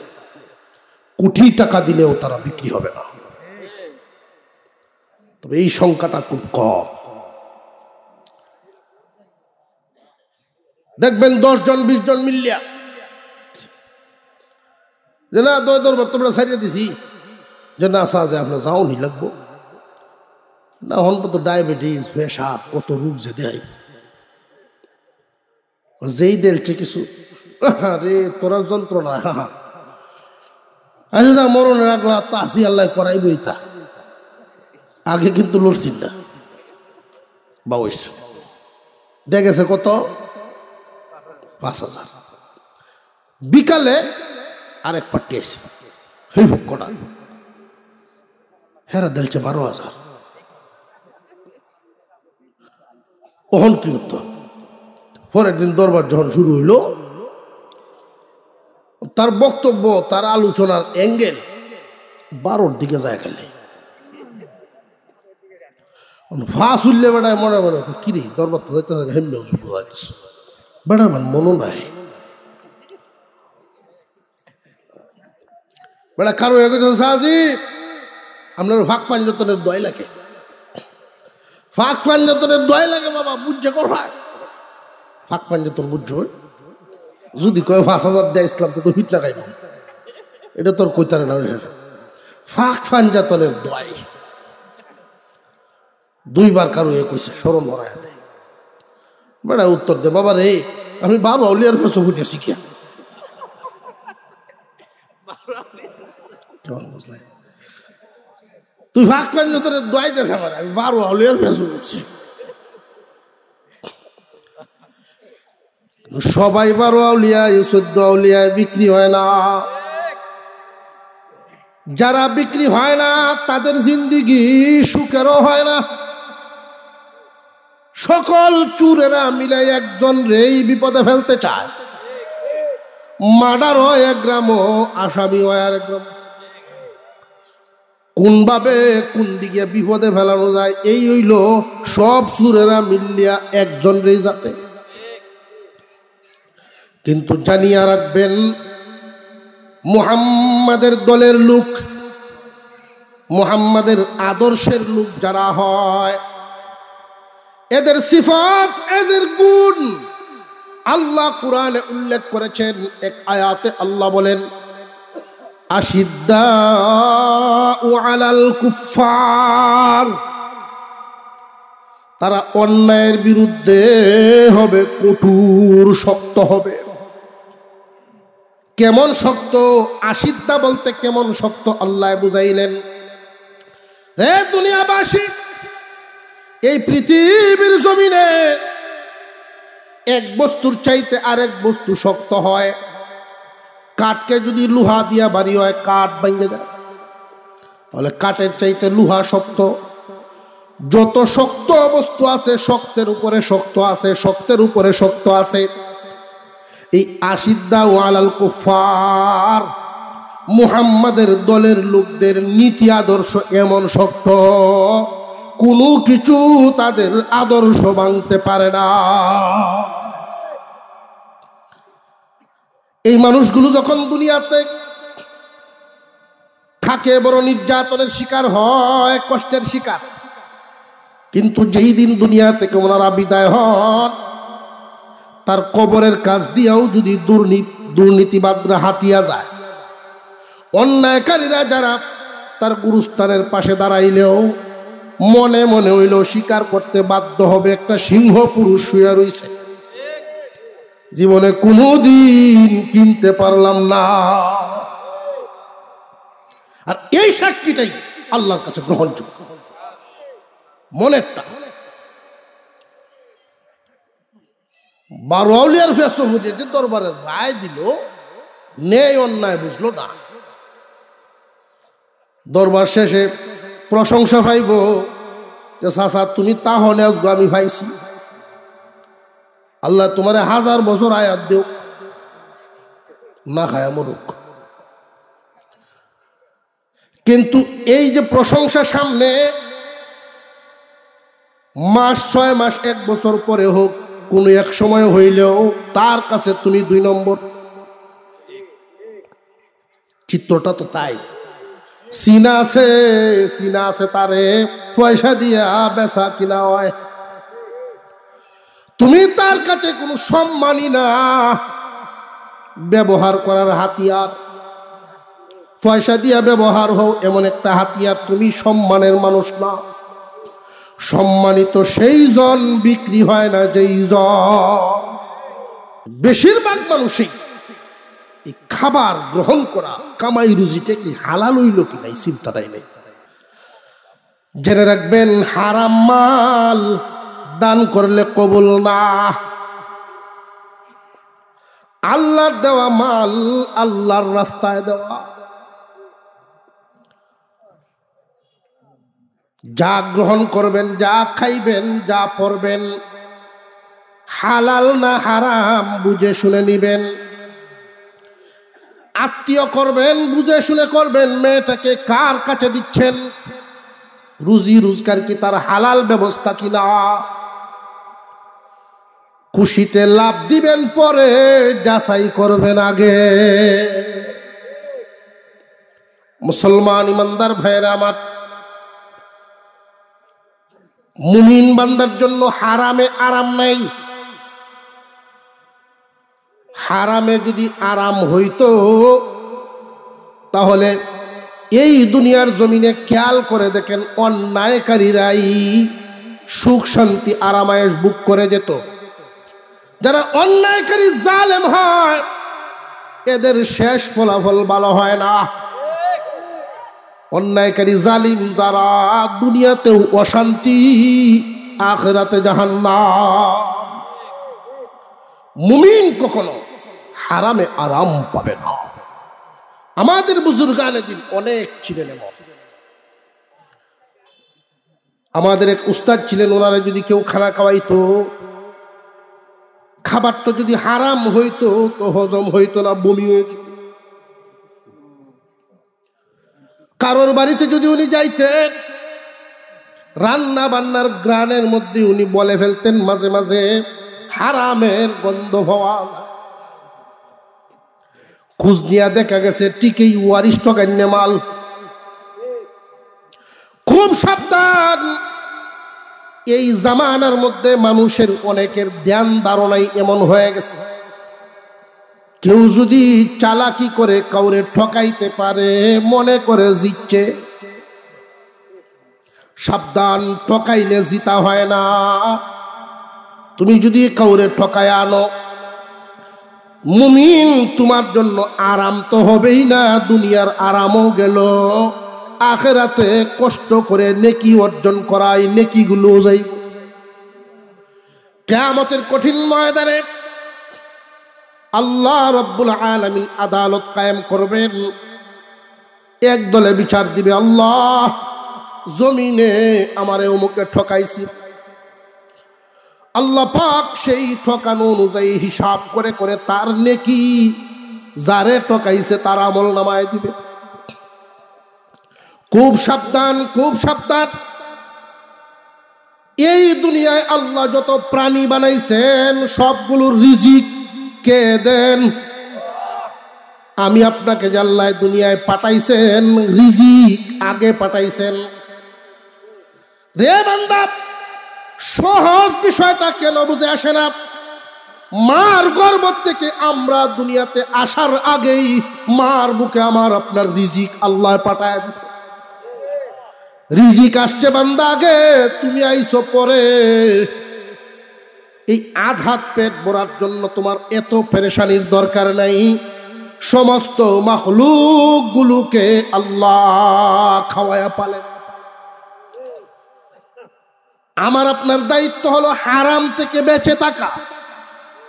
কোটি টাকা দিলেও তারা বিক্রি হবে না, তবে এই সংখ্যাটা খুব কম। দেখবেন 10 জন 20 জন মিলিয়া যে না দয় দরবার তোমরা ছাড়িয়ে দিছি, যে না আসা যায় আপনার যাও নি লাগবো না, হন তো ডায়াবেটিস, প্রেশার, কত রোগ যে দেয়, যেই দেলছে কিছু রে তোরা যন্ত্রণা, আচ্ছা যা মরণের আগলা তা আসি আল্লাহ করাইবই। তা আগে কিন্তু লড়ছিল না বা ওইসে দেখেছে কত 5000। বিকালে আরেক পার্টি আছে, হেই কটা হেরা দেলছে 12,000। কখন কি হতো, পরের দিন দরবার যখন শুরু হইল, তার বক্তব্য, তার আলোচনার অ্যাঙ্গেল 12র দিকে যায় খেলে। ফাঁস উঠলে বেড়ায় মনে মনে কিরে দরবার তো হইতে থাকে, হেমনে বেড়ার মানে মনও নাই। বেড়া কারো সাহায্য আপনার ফাঁক পাঞ্জতনের দয় লাগে, ফাঁক পাঞ্জতনের দয় লাগে বাবা, বুঝছে কোথায় ফাঁক পাঞ্জতন বুঝছো? যদি কয় 5,000 দেয় ইসলাম তো হিট লাগাই না, এটা তোর কইতারে না। ফাঁক ফাঞ্জাতনের দোয়াই। দুইবার কারো এ কইছে স্মরণ করা নেই। বেড়া উত্তর দে, বাবা রে আমি 12 আউলিয়ার ফেসো বুঝে শিখিয়া। তুই ফাঁক ফাঞ্জাতনের দোয়াই দেশ আমার, আমি 12 আউলিয়ার ফেসো বুঝছি। সবাই 12 আউলিয়ায় 14 আউলিয়ায় বিক্রি হয় না। যারা বিক্রি হয় না তাদের জিন্দিগি সুখেরও হয় না। সকল চুরেরা মিলে একজন রেই বিপদে ফেলতে চায়। মার্ডার হয় এক গ্রাম, আসামি হয় আর এক গ্রাম। কোনভাবে কোন দিকে বিপদে ফেলানো যায় এই হইল সব চুরেরা মিলিয়া একজন রেই যাতে। কিন্তু জানিয়া রাখবেন, মুহাম্মাদের দলের লোক, মুহাম্মাদের আদর্শের লোক যারা হয়, এদের সিফাত, এদের গুণ আল্লাহ কুরআনে উল্লেখ করেছেন। এক আয়াতে আল্লাহ বলেন, আশিদ্দাউ আলাল কুফফার, তারা অন্যায়ের বিরুদ্ধে হবে কঠোর, শক্ত হবে। কেমন শক্ত? আশিদ্দা বলতে কেমন শক্ত আল্লাহ বুঝাইলেন। হে দুনিয়াবাসী, এই পৃথিবীর জমিনে এক বস্তুর চাইতে আরেক বস্তু শক্ত হয়। কাঠকে যদি লোহা দিয়া বাড়ি হয়, কাঠ ভেঙে যায়। তাহলে কাঠের চাইতে লোহা শক্ত। যত শক্ত বস্তু আছে, শক্তের উপরে শক্ত আছে, শক্তের উপরে শক্ত আছে। এই আশিদ্দাউ আলাল কুফফার, মুহাম্মাদের দলের লোকদের নীতি আদর্শ এমন শক্ত, কোনো কিছু তাদের আদর্শ ভাঙতে পারে না। এই মানুষগুলো যখন দুনিয়াতে থাকে, বড় নির্যাতনের শিকার হয়, কষ্টের শিকার। কিন্তু যেই দিন দুনিয়া থেকে ওনারা বিদায় হন, তার কবরের কাছ দিয়েও যদি দুর্নীতিবাদরা হাঁটিয়া যায়, অন্যায়কারীরা যারা তার গুরুস্থানের পাশে দাঁড়াইলেও মনে মনে হইলেও স্বীকার করতে বাধ্য হবে, একটা সিংহ পুরুষ শুয়ে রইছে, জীবনে কোনোদিন কিনতে পারলাম না। আর এই সাক্ষীটাই আল্লাহর কাছে গ্রহণযোগ্য। মনেরটা 12 আউলিয়ার ফেসো বুঝে যে দরবারে রায় দিল, ন্যায় অন্যায় বুঝলো না। দরবার শেষে প্রশংসা পাইব যে চাচা তুমি তাহলে আসবো, আমি পাইছি। আল্লাহ তোমার 1000 বছর আয়াত দেও, না খায় মরুক। কিন্তু এই যে প্রশংসা সামনে, মাস 6 মাস 1 বছর পরে হোক, কোনো এক সময় হইলেও তার কাছে তুমি 2 নম্বর। চিত্রটা তো তাই। সিনা আছে তারে পয়সা দিয়া বেচা কিনা হয়। তুমি তার কাছে কোনো সম্মানই না, ব্যবহার করার হাতিয়ার। পয়সা দিয়া ব্যবহার হও এমন একটা হাতিয়ার, তুমি সম্মানের মানুষ না। সম্মানিত সেই জন, বিক্রি হয় না যেই জন। বেশিরভাগ মানুষই এই খাবার গ্রহণ করা, কামাই রুজিতে কি হালাল হইল কি নাই চিন্তাটাই নেই। জেনে রাখবেন, হারাম মাল দান করলে কবুল না। আল্লাহর দেওয়া মাল আল্লাহর রাস্তায় দেওয়া। যা গ্রহণ করবেন, যা খাইবেন, যা পরবেন, হালাল না হারাম বুঝে শুনে নিবেন। আত্মীয় করবেন, বুঝে শুনে করবেন। মেয়েটাকে কার কাছে দিচ্ছেন, রুজি রোজগার কি তার হালাল ব্যবস্থা কিনা। খুশিতে লাভ দিবেন, পরে যাচাই করবেন আগে। মুসলমান ইমানদার ভাইয়েরা আমার, মুমিন বান্দার জন্য হারামে আরাম নাই। হারামে যদি আরাম হইতো তাহলে এই দুনিয়ার জমিনে খেয়াল করে দেখেন, অন্যায়কারীরাই সুখ শান্তি আরামায়েশ বুক করে যেত। যারা অন্যায়কারী জালেম হয় এদের শেষ ফলাফল ভালো হয় না। অন্যায়কারী জালিম যারা, দুনিয়াতেও অশান্তি, আখিরাতে জাহান্নাম। মুমিন কখনো হারামে আরাম পাবে না। আমাদের বুজুর্গানে দিন অনেক ছিলেন এমন। আমাদের এক উস্তাদ ছিলেন, ওনারা যদি কেউ খানা খাওয়াইতো, খাবারটা যদি হারাম হইতো তো হজম হইতো না, বমি হয়ে যেত। কারোর বাড়িতে যদি উনি যাইতেন, রান্না বান্নার গ্রানের মধ্যে উনি বলে ফেলতেন মাঝে মাঝে, হারামের গন্ধ পাওয়া যায়। খুঁজ নিয়ে দেখা গেছে টিকেই ওয়ারিশ টকান্য মাল। খুব সাবধান। এই জামানার মধ্যে মানুষের অনেকের ধ্যান ধারণাই এমন হয়ে গেছে, কেউ যদি চালাকি করে কাউরে ঠকাইতে পারে মনে করে জিতছে। সাবধান, ঠকাইলে জিতা হয় না। তুমি যদি কাউরে ঠকায় আনো, মুমিন তোমার জন্য আরাম তো হবেই না, দুনিয়ার আরামও গেল, আখিরাতে কষ্ট করে নেকি অর্জন করাই নেকিগুলো যাই। কিয়ামতের কঠিন ময়দানে আল্লাহ রাব্বুল আলামিন আদালত কায়েম করবেন। এক দলে বিচার দিবে, আল্লাহ জমিনে আমারে অমুকে ঠকাইছি। আল্লাহ পাক সেই ঠকানো অনুযায়ী হিসাব করে করে তার নেকি যারে ঠকাইছে তার আমল নামায় দিবে। খুব সাবধান, খুব সাবধান। এই দুনিয়ায় আল্লাহ যত প্রাণী বানাইছেন সবগুলোর রিজিক কে দেন? আমি আপনাকে যে আল্লাহ দুনিয়ায় পাঠাইছেন, রিজিক আগে পাঠাইছেন। রে বান্দা, সহজ বিষয়টা কেন বুঝে আসে না? মার গর্ভ থেকে আমরা দুনিয়াতে আসার আগেই মার বুকে আমার আপনার রিজিক আল্লাহ পাঠায় দিছে। রিজিক আসছে বান্দা আগে, তুমি আইছো পরে। এই আঘাত পেট ভরার জন্য তোমার এত পেরেশানির দরকার নাই। সমস্ত মাখলুক গুলোকে আল্লাহ খাওয়ায়া পালেন। আমার আপনার দায়িত্ব হলো হারাম থেকে বেঁচে থাকা,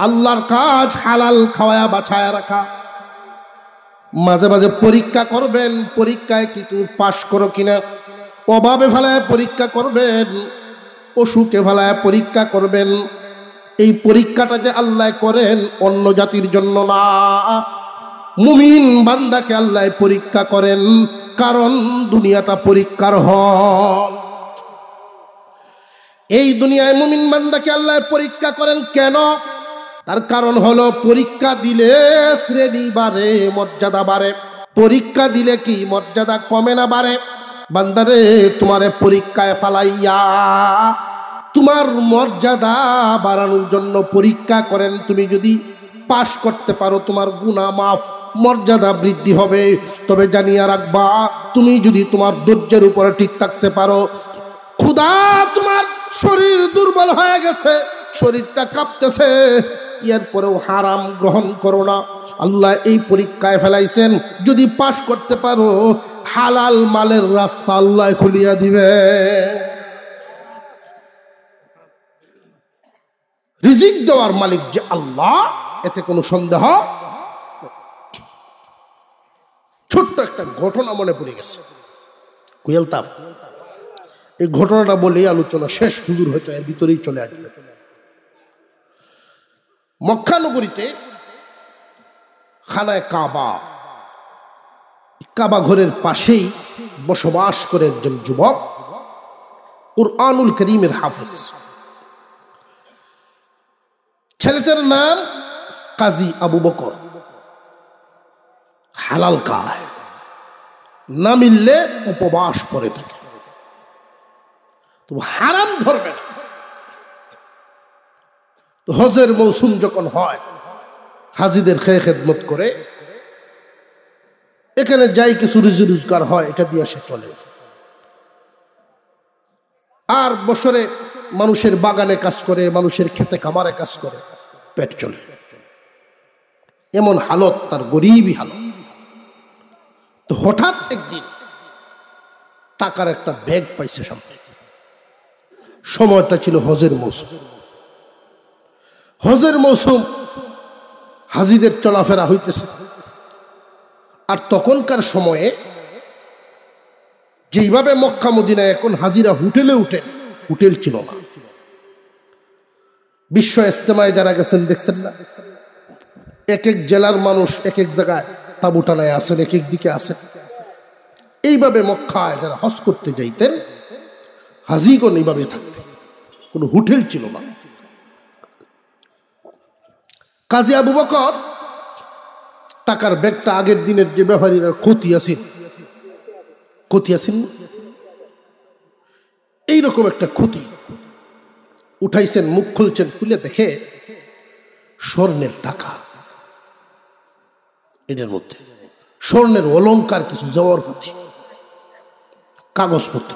আল্লাহর কাজ হালাল খাওয়ায়া বাছায়া রাখা। মাঝে মাঝে পরীক্ষা করবেন, পরীক্ষায় কি তুমি পাশ করো কিনা। অভাবে ফেলায় পরীক্ষা করবেন, অসুখে ফেলায় পরীক্ষা করবেন। এই পরীক্ষাটা যে আল্লাহ করেন অন্য জাতির জন্য না, মুমিন বান্দাকে আল্লাহ পরীক্ষা করেন, কারণ দুনিয়াটা পরীক্ষার হল। এই দুনিয়ায় মুমিন বান্দাকে আল্লাহ পরীক্ষা করেন কেন? তার কারণ হলো পরীক্ষা দিলে শ্রেণী বাড়ে, মর্যাদা বাড়ে। পরীক্ষা দিলে কি মর্যাদা কমে না বাড়ে? বান্দারে, তোমারে পরীক্ষায় ফালাইয়া তোমার মর্যাদা বাড়ানোর জন্য পরীক্ষা করেন। তুমি যদি পাশ করতে পারো তোমার গুনাহ মাফ, মর্যাদা বৃদ্ধি হবে। তবে জানিয়া রাখবা, তুমি যদি তোমার ধৈর্যের উপরে ঠিক থাকতে পারো, ক্ষুধা তোমার শরীর দুর্বল হয়ে গেছে, শরীরটা কাঁপতেছে, এরপরেও হারাম গ্রহণ করো না। আল্লাহ এই পরীক্ষায় ফেলাইছেন, যদি পাশ করতে পারো হালাল মালের রাস্তা আল্লাহ খুলিয়া দিবে। রিজিক দেওয়ার মালিক যে আল্লাহ, এতে কোনো সন্দেহ। ছোট্ট একটা ঘটনা মনে পড়ে গেছে, কুয়েলতাম। এই ঘটনাটা বলেই আলোচনা শেষ, হুজুর হয়তো এর ভিতরেই চলে আসবে। মক্কা নগরীতে খানায় কাবা, কাবা ঘরের পাশেই বসবাস করে একজন যুবক, কুরআনুল কারীমের হাফেজ। ছেলেটার নাম কাজী আবু বকর। হালাল খায়, না মিললে উপবাস পড়ে থাকে, তো হারাম ধরবে না। তো হজের মৌসুম যখন হয়, হাজিদের খেদমত করে, এখানে যাই কিছু রুজি রোজগার হয় এটা দিয়ে সে চলে। আর বছরে মানুষের বাগানে কাজ করে, মানুষের খেতে খামারে কাজ করে, পেট চলে। এমন হালত তার, গরিবই হালত। তো হঠাৎ একদিন টাকার একটা ব্যাগ পাইছে সামনে। সময়টা ছিল হজের মৌসুম। হজের মৌসুম, হাজিদের চলাফেরা হইতেছে। আর তখনকার সময়ে যেইভাবে মক্কা মদিনায় এখন হাজিরা হোটেলে উঠেন, হোটেল ছিল না। বিশ্ব ইজতেমায় যারা গেছেন দেখছেন না, এক এক জেলার মানুষ এক এক জায়গায় তাঁবু টানায় আসেন, এক এক দিকে আসেন। এইভাবে মক্কায় যারা হজ করতে যাইতেন, হাজিগণ এইভাবে থাকতেন, কোনো হোটেল ছিল না। কাজী আবু বকর টাকার ব্যাগটা আগের দিনের যে ব্যাপারীরা ক্ষতি আছেন এইরকম একটা ক্ষতি উঠাইছেন, মুখ খুলছেন, খুলে দেখে স্বর্ণের টাকা, এটার মধ্যে স্বর্ণের অলংকার, কিছু জওহরপাতি, কাগজপত্র।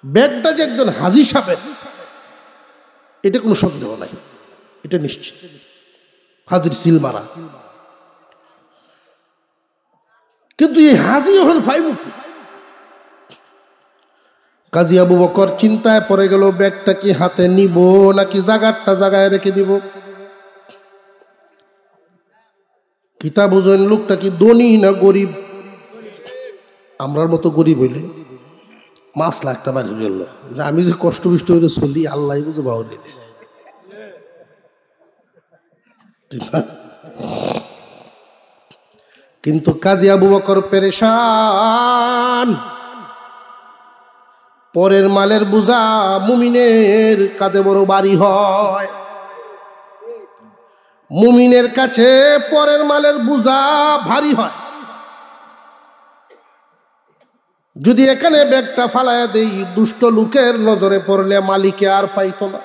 ব্যাগটা যে একজন হাজি সাহেবের, এটা কোনো সন্দেহ নাই, এটা নিশ্চিত হাজির সিল মারা। কিন্তু এই হাজি হল ফাইবু। কাজী আবু বকর চিন্তায় পড়ে গেল, ব্যাগটা কি হাতে নিব নাকি জায়গাটা জায়গায় রেখে দিব। কিতা বুঝেন লোকটা কি ধনী না গরিব? আমরার মতো গরিব হইলে 5 লাখ টাকা বাড়ি গেল, যে আমি যে কষ্ট বিষ্ট হইলে চলি, আল্লাহ বুঝে বাহর দিয়েছে। কিন্তু কাজী আবু বকর পেরেশান। পরের মালের বোঝা মুমিনের কাঁধে বড় ভারী হয়। মুমিনের কাছে পরের মালের বোঝা ভারী হয়। যদি এখানে ব্যাগটা ফালায়া দেই, দুষ্ট লোকের নজরে পড়লে মালিকে আর পাইত না।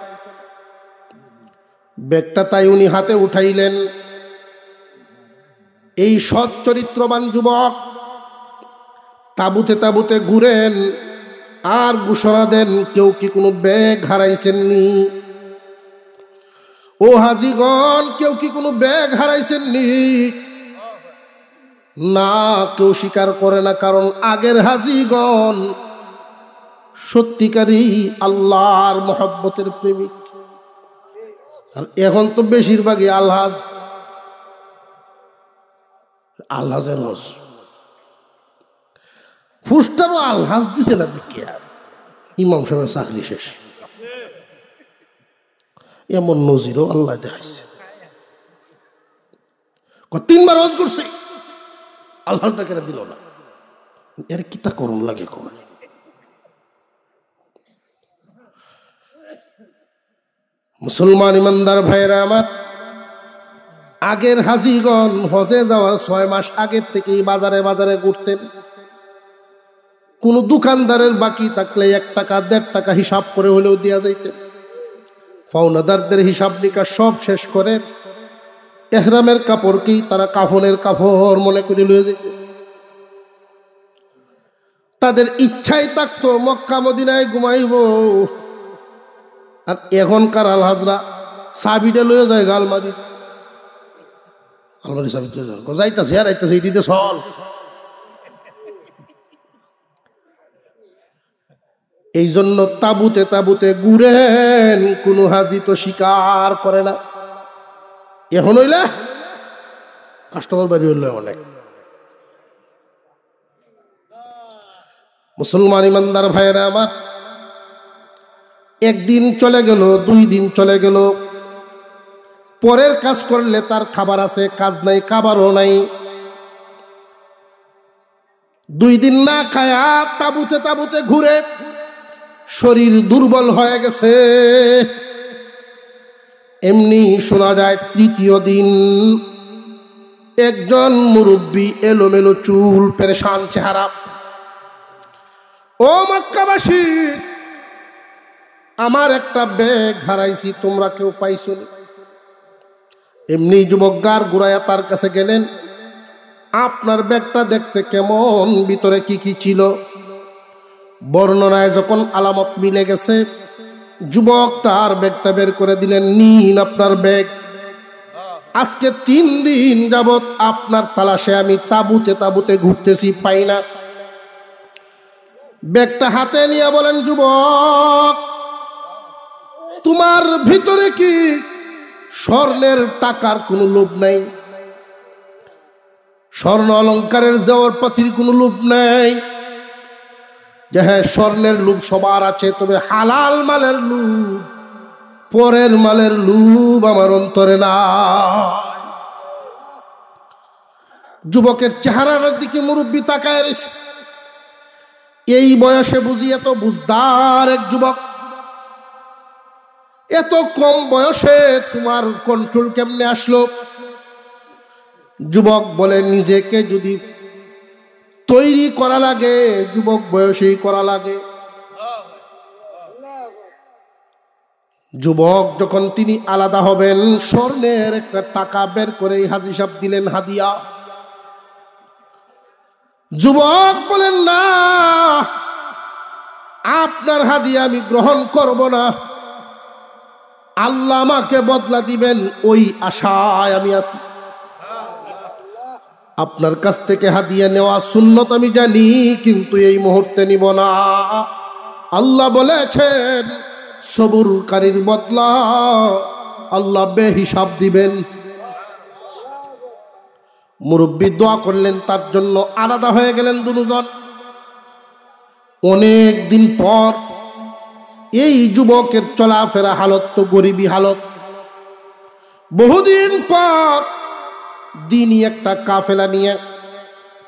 ব্যাগটা তাই উনি হাতে উঠাইলেন। এই সৎ চরিত্রবান যুবক তাবুতে তাবুতে ঘুরেন আর ঘোষণা দেন, কেউ কি কোনো ব্যাগ হারাইছেননি? ও হাজিগণ, কেউ কি কোনো ব্যাগ হারাইছেননি? না, কেউ স্বীকার করে না, কারণ আগের হাজিগণ সত্যিকারই আল্লাহর মহব্বতের প্রেমিক। আর এখন তো বেশিরভাগই আলহাজের হজ। ফুসটারও আলহাজ দিছে না, ইমাম সাহেবের চাকরি শেষ। এমন নজিরও আল্লাহ দেখাইছে। 3 বার হজ করছে, আল্লাহটা কেন দিল না? এর কিতা করুন লাগে কখন। মুসলমান ইমানদার ভাইরা আমার, আগের হাজিগণ হজে যাওয়ার 6 মাস আগের থেকেই বাজারে বাজারে ঘুরতেন। কোন দোকানদারের বাকি থাকলে 1 টাকা 1.5 টাকা হিসাব করে হলেও দেওয়া যাইতেন। পাওনাদারদের হিসাব নিকাশ সব শেষ করে এহরামের কাপড়কেই তারা কাফনের কাপড় মনে করে লয়ে যেত। তাদের ইচ্ছাই থাকতো মক্কা মদিনায় ঘুমাইব। আর এখনকার আলহাজরা চাবিটা লয়ে যায় আলমারি চাবি যাইতাছে আর আইতাছে, এটিতে চল। এই জন্য তাবুতে তাবুতে ঘুরেন, কোন হাজি তো স্বীকার করে না। এখন হইলে কাস্টমার বাড়ি হইল অনেক। মুসলমান ইমানদার ভাইয়েরা আমার, 1 দিন চলে গেল, 2 দিন চলে গেল। পরের কাজ করলে তার খাবার আছে, কাজ নাই, খাবারও নাই। 2 দিন না খায়া তাবুতে তাবুতে ঘুরে শরীর দুর্বল হয়ে গেছে। এমনি শোনা যায় 3য় দিন একজন মুরব্বী, এলোমেলো চুল, পেরেশান চেহারা, ও মক্কাবাসী, আমার একটা ব্যাগ হারাইছি, তোমরা কেউ পাইছো? এমনি যুবক গার ঘুরাইয়া তার কাছে গেলেন। আপনার ব্যাগটা দেখতে কেমন, ভিতরে কি কি ছিল। বর্ণনায় যখন আলামত মিলে গেছে, যুবক তার ব্যাগটা বের করে দিলেন, নিন আপনার ব্যাগ। আজকে 3 দিন যাবত আপনার তালাশে আমি তাঁবুতে তাঁবুতে ঘুরতেছি, পাই না। ব্যাগটা হাতে নিয়ে বলেন, যুবক তোমার ভিতরে কি স্বর্ণের টাকার কোনো লোভ নাই? স্বর্ণ অলঙ্কারের জওহর পাতির কোনো লোভ নাই? যে হ্যাঁ, স্বর্ণের লোভ সবার আছে, তবে হালাল মালের লোভ, পরের মালের লোভ আমার অন্তরে না। যুবকের চেহারার দিকে মুরব্বী তাকায় রয়েছে। এই বয়সে বুঝি এত বুঝদার এক যুবক, এত কম বয়সে তোমার কন্ট্রোল কেমনে আসলো? যুবক বলে, নিজেকে যদি তৈরি করা লাগে যুবক বয়সেই করা লাগে। যুবক যখন তিনি আলাদা হবেন, স্বর্ণের একটা টাকা বের করে হাজী সাহেব দিলেন হাদিয়া। যুবক বলেন, না, আপনার হাদিয়া আমি গ্রহণ করব না, আল্লাহ আমাকে বদলা দিবেন ওই আশায় আমি আছি। আপনার কাছ থেকে হাদিয়া নেওয়া সুন্নত আমি জানি, কিন্তু এই মুহূর্তে নিব না। আল্লাহ বলেছেন সবুরকারীর বদলা আল্লাহ বেহিসাব দিবেন। মুরব্বী দোয়া করলেন, তার জন্য আলাদা হয়ে গেলেন দুজন। অনেক দিন পর এই যুবকের চলাফেরা হালত তো গরিবী হালত। বহুদিন পর দিনই একটা কাফেলা নিয়ে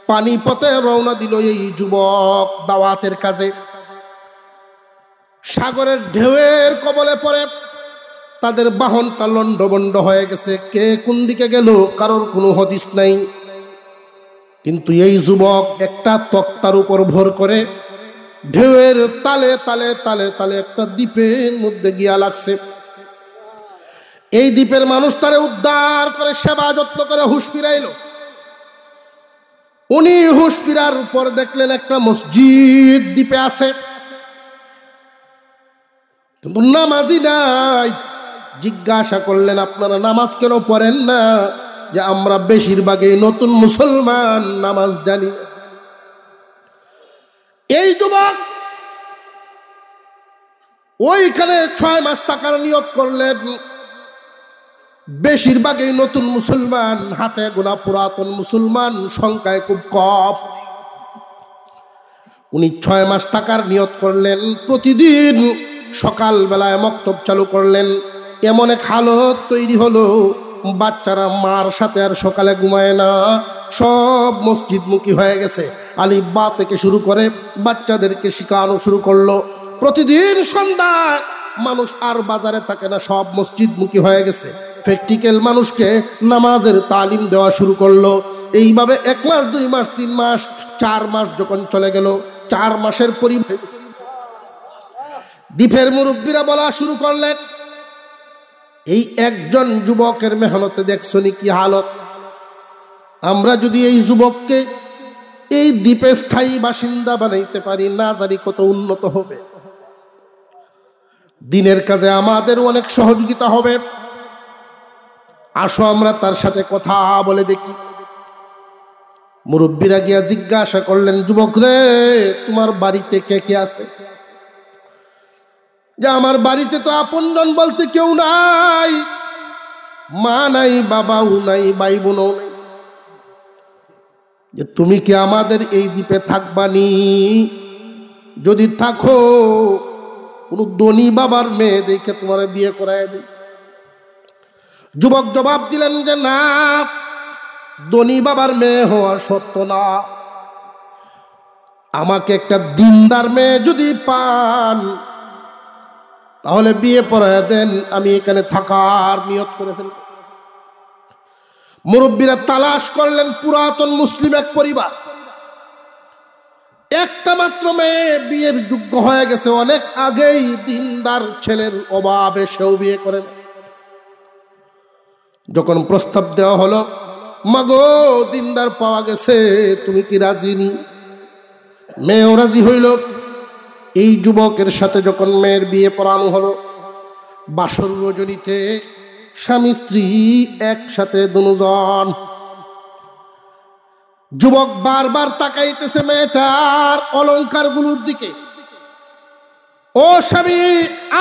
পানিপথে রওনা দিল এই যুবক দাওয়াতের কাজে। সাগরের ঢেউয়ের কবলে পড়ে তাদের বাহনটা লন্ডভন্ড হয়ে গেছে, কে কোন দিকে গেল কারোর কোনো হদিস নাই। কিন্তু এই যুবক একটা তক্তার উপর ভর করে ঢেউয়ের তালে তালে তালে তালে একটা দ্বীপের মধ্যে গিয়া লাগছে। এই দ্বীপের মানুষ তারে উদ্ধার করে সেবা যত্ন করে হুঁশ ফিরাইল। উনি হুঁশ ফিরার পর দেখলেন একটা মসজিদ দ্বীপে আছে, কিন্তু নামাজি নাই। জিজ্ঞাসা করলেন, আপনারা নামাজ কেন পড়েন না? যে আমরা বেশিরভাগই নতুন মুসলমান, নামাজ জানি না। এই যুবক ওইখানে 6 মাস টাকার নিয়ত করলেন। বেশিরভাগই নতুন মুসলমান, হাতে গোনা পুরাতন মুসলমান সংখ্যায় খুব কম। উনি 6 মাস টাকার নিয়ত করলেন, প্রতিদিন সকাল বেলায় মক্তব চালু করলেন। এমন এক হালত তৈরি হলো, বাচ্চারা মার সাথে আর সকালে ঘুমায় না, সব মসজিদমুখী হয়ে গেছে। আলিফ বা থেকে শুরু করে বাচ্চাদেরকে শেখানো শুরু করলো। প্রতিদিন সন্ধ্যায় মানুষ আর বাজারে থাকে না, সব মসজিদমুখী হয়ে গেছে। প্র্যাকটিক্যাল মানুষকে নামাজের তালিম দেওয়া শুরু করলো। এইভাবে 1 মাস 2 মাস 3 মাস 4 মাস যখন চলে গেল, 4 মাসের পরিবেশ দ্বীপের মুরব্বীরা বলা শুরু করলেন, এই একজন যুবকের মেহনতে দেখছনি কি হালত। আমরা যদি এই যুবককে এই দ্বীপে স্থায়ী বাসিন্দা বানাইতে পারি, না জানি কত উন্নত হবে। দিনের কাজে আমাদের অনেক সহযোগিতা হবে। আসো আমরা তার সাথে কথা বলে দেখি। মুরব্বীরা গিয়া জিজ্ঞাসা করলেন, যুবক রে, তোমার বাড়িতে কে কে আছে? যে আমার বাড়িতে তো আপনজন বলতে কেউ নাই, মা নাই, বাবাও নাই, ভাই বোনও নাই। যে তুমি কি আমাদের এই দ্বীপে থাকবানি? যদি থাকো, কোন ধনী বাবার মেয়ে দেখে তোমার বিয়ে করায় দিই। যুবক জবাব দিলেন যে না, ধনী বাবার মেয়ে হওয়া সত্য না, আমাকে একটা দিনদার মেয়ে যদি পান তাহলে বিয়ে পড়ায় দেন, আমি এখানে থাকার নিয়ত করে ফেলব। মুরব্বীরা তালাশ করলেন পুরাতন মুসলিম এক পরিবার, একটা মাত্র মেয়ে বিয়ের যোগ্য হয়ে গেছে অনেক আগেই, দিনদার ছেলের অভাবে সেও বিয়ে করেন। যখন প্রস্তাব দেওয়া হলো, মাগো দিনদার পাওয়া গেছে, তুমি কি রাজি নি? মেয়েও রাজি হইল। এই যুবকের সাথে যখন মেয়ের বিয়ে পড়ানো হলো, বাসর রজনীতে স্বামী স্ত্রী একসাথে দুজন। যুবক বারবার তাকাইতেছে মেয়েটার অলংকারগুলোর দিকে। ও স্বামী,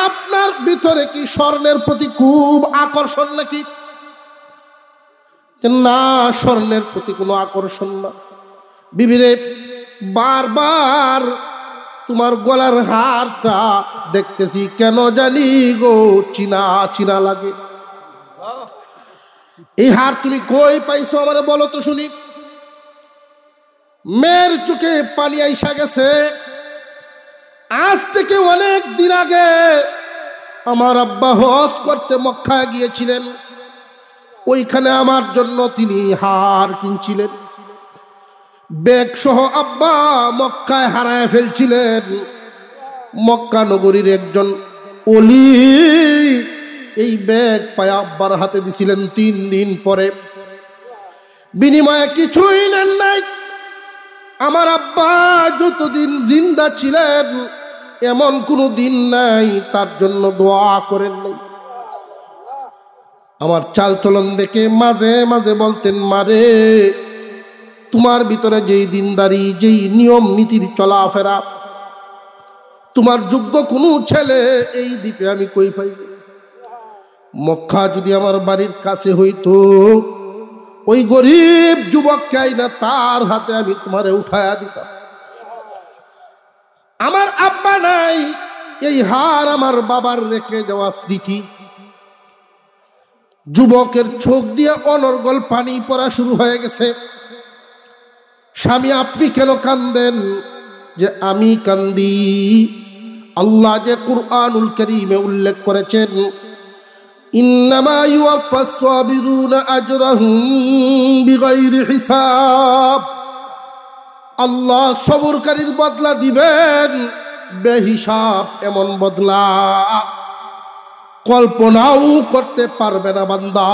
আপনার ভিতরে কি স্বর্ণের প্রতি খুব আকর্ষণ নাকি? না, স্বর্ণের প্রতি কোনো আকর্ষণ না। বিবিরে, বারবার তোমার গলার হারটা দেখতেছি কেন জানি গো চিনা চিনা লাগে। এই হার তুমি কই পাইছো আমারে বলো তো শুনি। মেয়ের চোখে পানি আইসা গেছে। আজ থেকে অনেক দিন আগে আমার আব্বা হজ করতে মক্কায় গিয়েছিলেন, ওইখানে আমার জন্য তিনি হার কিনছিলেন। ব্যাগ সহ আব্বা মক্কায় হারায় ফেলছিলেন। মক্কা নগরীর একজন ওলি এই ব্যাগ পায় আব্বার হাতে দিছিলেন 3 দিন পরে। বিনিময়ে কিছুই নেন নাই। আমার আব্বা যতদিন জিন্দা ছিলেন এমন কোনো দিন নাই তার জন্য দোয়া করেন নাই। আমার চাল চলন দেখে মাঝে মাঝে বলতেন, মারে তোমার ভিতরে যেই দিনদারি, যেই নিয়ম নীতির চলাফেরা, তোমার যোগ্য কোনো ছেলে এই দ্বীপে আমি কই পাই। মক্কা যদি আমার বাড়ির কাছে হইতো, ওই গরিব যুবককে আইনা তার হাতে আমি তোমারে উঠায়া দিতাম। আমার আব্বা নাই, এই হার আমার বাবার রেখে যাওয়া স্মৃতি। যুবকের চোখ দিয়ে অনর্গল পানি পড়া শুরু হয়ে গেছে। স্বামী, আপনি কেন কান্দেন? যে আমি কান্দি, আল্লাহ যে কুরআনুল কারীমে উল্লেখ করেছেন, ইন্নামা ইউওয়াফাস সাবিরুনা আজরাহুম বিগাইরি হিসাব। আল্লাহ সবরকারীর বদলা দিবেন বেহিসাব, এমন বদলা কল্পনাও করতে পারবে না বান্দা।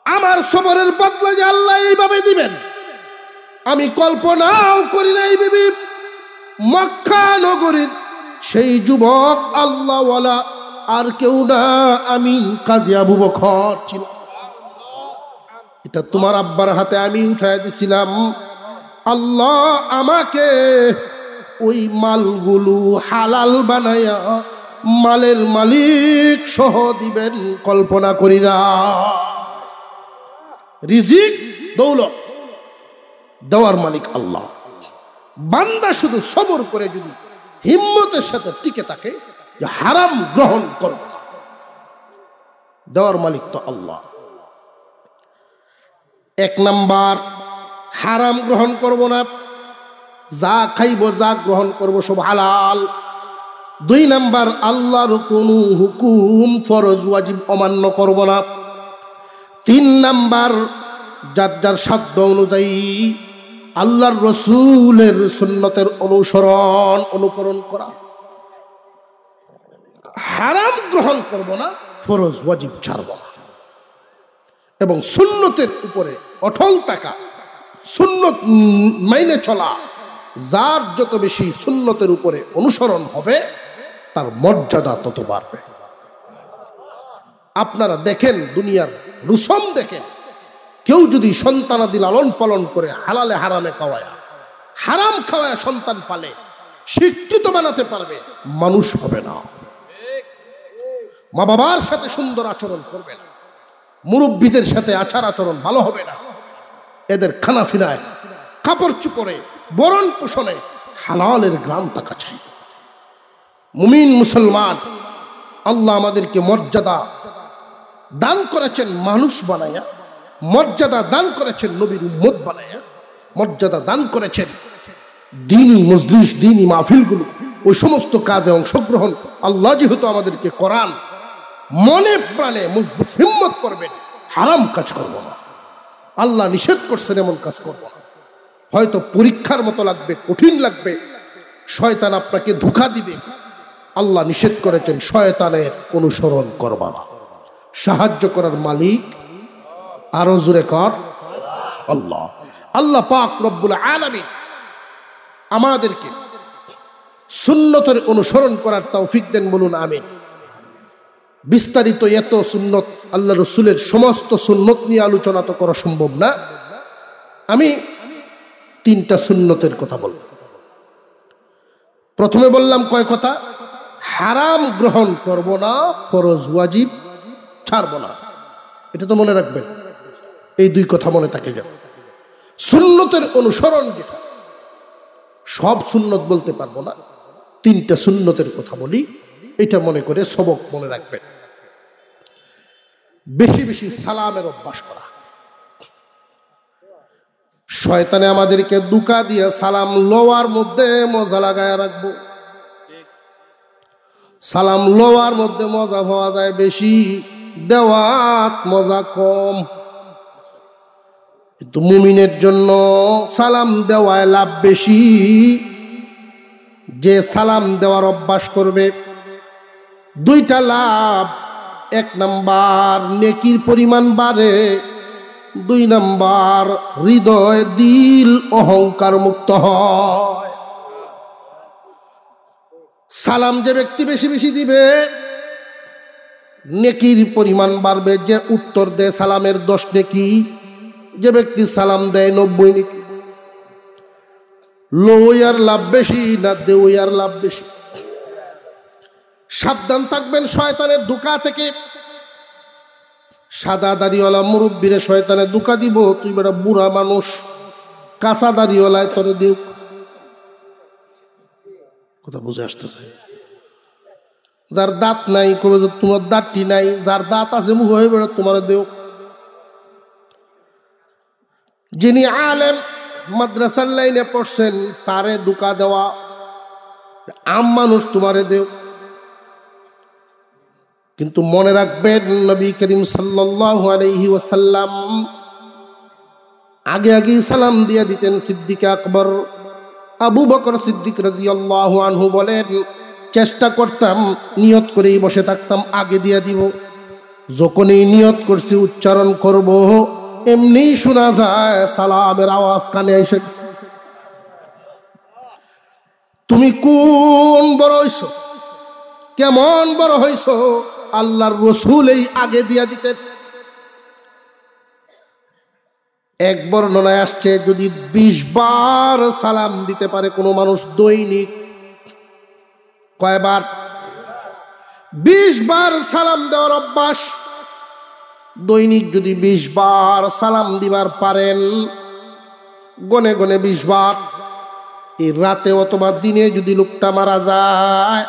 আমার সবরের বদলা যে আল্লাহ এইভাবে দিবেন আমি কল্পনাও করি নাই। বিবি, মক্কা নগরীর সেই যুবক আল্লাহওয়ালা আর কেউ না, আমি কাজী আবু বকর ছিলাম। এটা তোমার আব্বার হাতে আমি উঠাই দিছিলাম। আল্লাহ আমাকে ওই মালগুলো হালাল বানায়া মালের মালিক সহ দিবেন কল্পনা করি না। রিজিক দৌলত দেওয়ার মালিক আল্লাহ। বান্দা শুধু সবর করে যদি হিম্মতের সাথে টিকে থাকে যে হারাম গ্রহণ করব না, দেওয়ার মালিক তো আল্লাহ। 1 নাম্বার, হারাম গ্রহণ করব না, যা খাইব যা গ্রহণ করব সব হালাল। 2 নাম্বার, আল্লাহর কোনো হুকুম ফরজ ওয়াজিব অমান্য করব না। 3 নাম্বার, যার যার সাধ্য অনুযায়ী আল্লাহর রসুলের সুন্নতের অনুকরণ করা। হারাম গ্রহণ করব না, ফরজ ওয়াজিব ছাড়ব না, এবং সুন্নতের উপরে অটল থাকা, সুন্নত মাইনে চলা। যার যত বেশি সুন্নতের উপরে অনুসরণ হবে তার মর্যাদা তত বাড়বে। আপনারা দেখেন, দুনিয়ার রুসম দেখেন, কেউ যদি সন্তানাদি লালন পালন করে হালালে হারামে খাওয়ায়, হারাম খাওয়ায় সন্তান পালে, শিক্ষিত বানাতে পারবে, মানুষ হবে না। মা বাবার সাথে সুন্দর আচরণ করবে না, মুরব্বীদের সাথে আচার আচরণ ভালো হবে না, এদের খানা ফিনায়, কাপড় চুপড়ে, বরণ পোষণে হালালের গ্রাম থাকা চাই। মুমিন মুসলমান, আল্লাহ আমাদেরকে মর্যাদা দান করেছেন মানুষ বানায়া, মর্যাদা দান করেছেন নবীর উম্মত বানায়া, মর্যাদা দান করেছেন দ্বীনি মজলিস, দ্বীনি মাহফিলগুলো, ওই সমস্ত কাজে অংশগ্রহণ। আল্লাহ যেহেতু আমাদেরকে কোরআন মনে প্রাণে মজবুত হিম্মত করবেন, হারাম কাজ করব না। আল্লাহ নিষেধ করছেন এমন কাজ করব না। হয়তো পরীক্ষার মতো লাগবে, কঠিন লাগবে, শয়তান আপনাকে ধোঁকা দিবে। আল্লাহ নিষেধ করেছেন শয়তানের অনুসরণ করবা না। সাহায্য করার মালিক আরো জোরে কর আল্লাহ। আল্লাহ পাক রব্বুল আলামিন আমাদেরকে সুন্নতের অনুসরণ করার তৌফিক দেন, বলুন আমিন। বিস্তারিত এত সুন্নত, আল্লাহ রসুলের সমস্ত সুন্নত নিয়ে আলোচনা তো করা সম্ভব না। আমি 3টা সুন্নতের কথা বলব। প্রথমে বললাম কয় কথা? হারাম গ্রহণ করব না, ফরজ ওয়াজিব ছাড়ব না। এটা তো মনে রাখবেন, এই 2 কথা মনে থাকে যেন। সুন্নতের অনুসরণ, সব সুন্নত বলতে পারবো না, 3টা সুন্নতের কথা বলি, এটা মনে করে সবক মনে রাখবেন। বেশি বেশি সালামের অভ্যাস করা। শয়তানে আমাদেরকে দুকা দিয়ে সালাম লওয়ার মধ্যে মজা লাগায় রাখবো। সালাম লওয়ার মধ্যে মজা পাওয়া যায় বেশি, দেওয়াত মজা কম। কিন্তু মুমিনের জন্য সালাম দেওয়ায় লাভ বেশি। যে সালাম দেওয়ার অভ্যাস করবে, 2টা লাভ। 1 নাম্বার, নেকির পরিমাণ বাড়ে। 2 নাম্বার, হৃদয় দিল অহংকার মুক্ত হয়। সালাম যে ব্যক্তি বেশি বেশি দিবে, নেকির পরিমাণ বাড়বে। যে উত্তর দেয় সালামের 10 নেকি, যে ব্যক্তি সালাম দেয় 90 নেকি। লওয়ার লাভ বেশি না দেওয়ার লাভ বেশি? সাবধান থাকবেন শয়তানের ধোঁকা থেকে। সাদা দাড়িওয়ালা মুরব্বীরে শয়তানে ধোঁকা দিব, তুই বেটা বুড়া মানুষ, কাঁচা দাড়িওয়ালায় তোরে দিও। কথা বুঝে আসতেছে? যার দাঁত নাই কবে তোমার দাঁতটি নাই, যার দাঁত আছে মুখ হয়ে বেড়া তোমার দেও। যিনি আলেম, মাদ্রাসার লাইনে পড়ছেন, তারে ধোঁকা দেওয়া। আম মানুষ তোমারে দেও। কিন্তু মনে রাখবেন, নবী করিম সাল্লাল্লাহু আলাইহি ওয়াসাল্লাম আগে আগে সালাম দিয়ে দিতেন। সিদ্দিক আকবর আবু বকর সিদ্দিক রাদিয়াল্লাহু আনহু বলেন, চেষ্টা করতাম নিয়ত করেই বসে থাকতাম, আগে দিয়ে দিব। যখনই নিয়ত করছি উচ্চারণ করব, এমনি শোনা যায় সালামের আওয়াজ কানে এসে গেছে। তুমি কোন বড় হইছো, কেমন বড় হইছো? আল্লাহর রসুল এই আগে দিয়া দিতেন। এক বর্ণনায় আসছে, যদি 20 বার সালাম দিতে পারে কোনো মানুষ দৈনিক, কয়বার? 20 বার সালাম দেওয়ার অভ্যাস। দৈনিক যদি 20 বার সালাম দিবার পারেন, গনে গনে 20 বার, এই রাতে অথবা দিনে যদি লোকটা মারা যায়,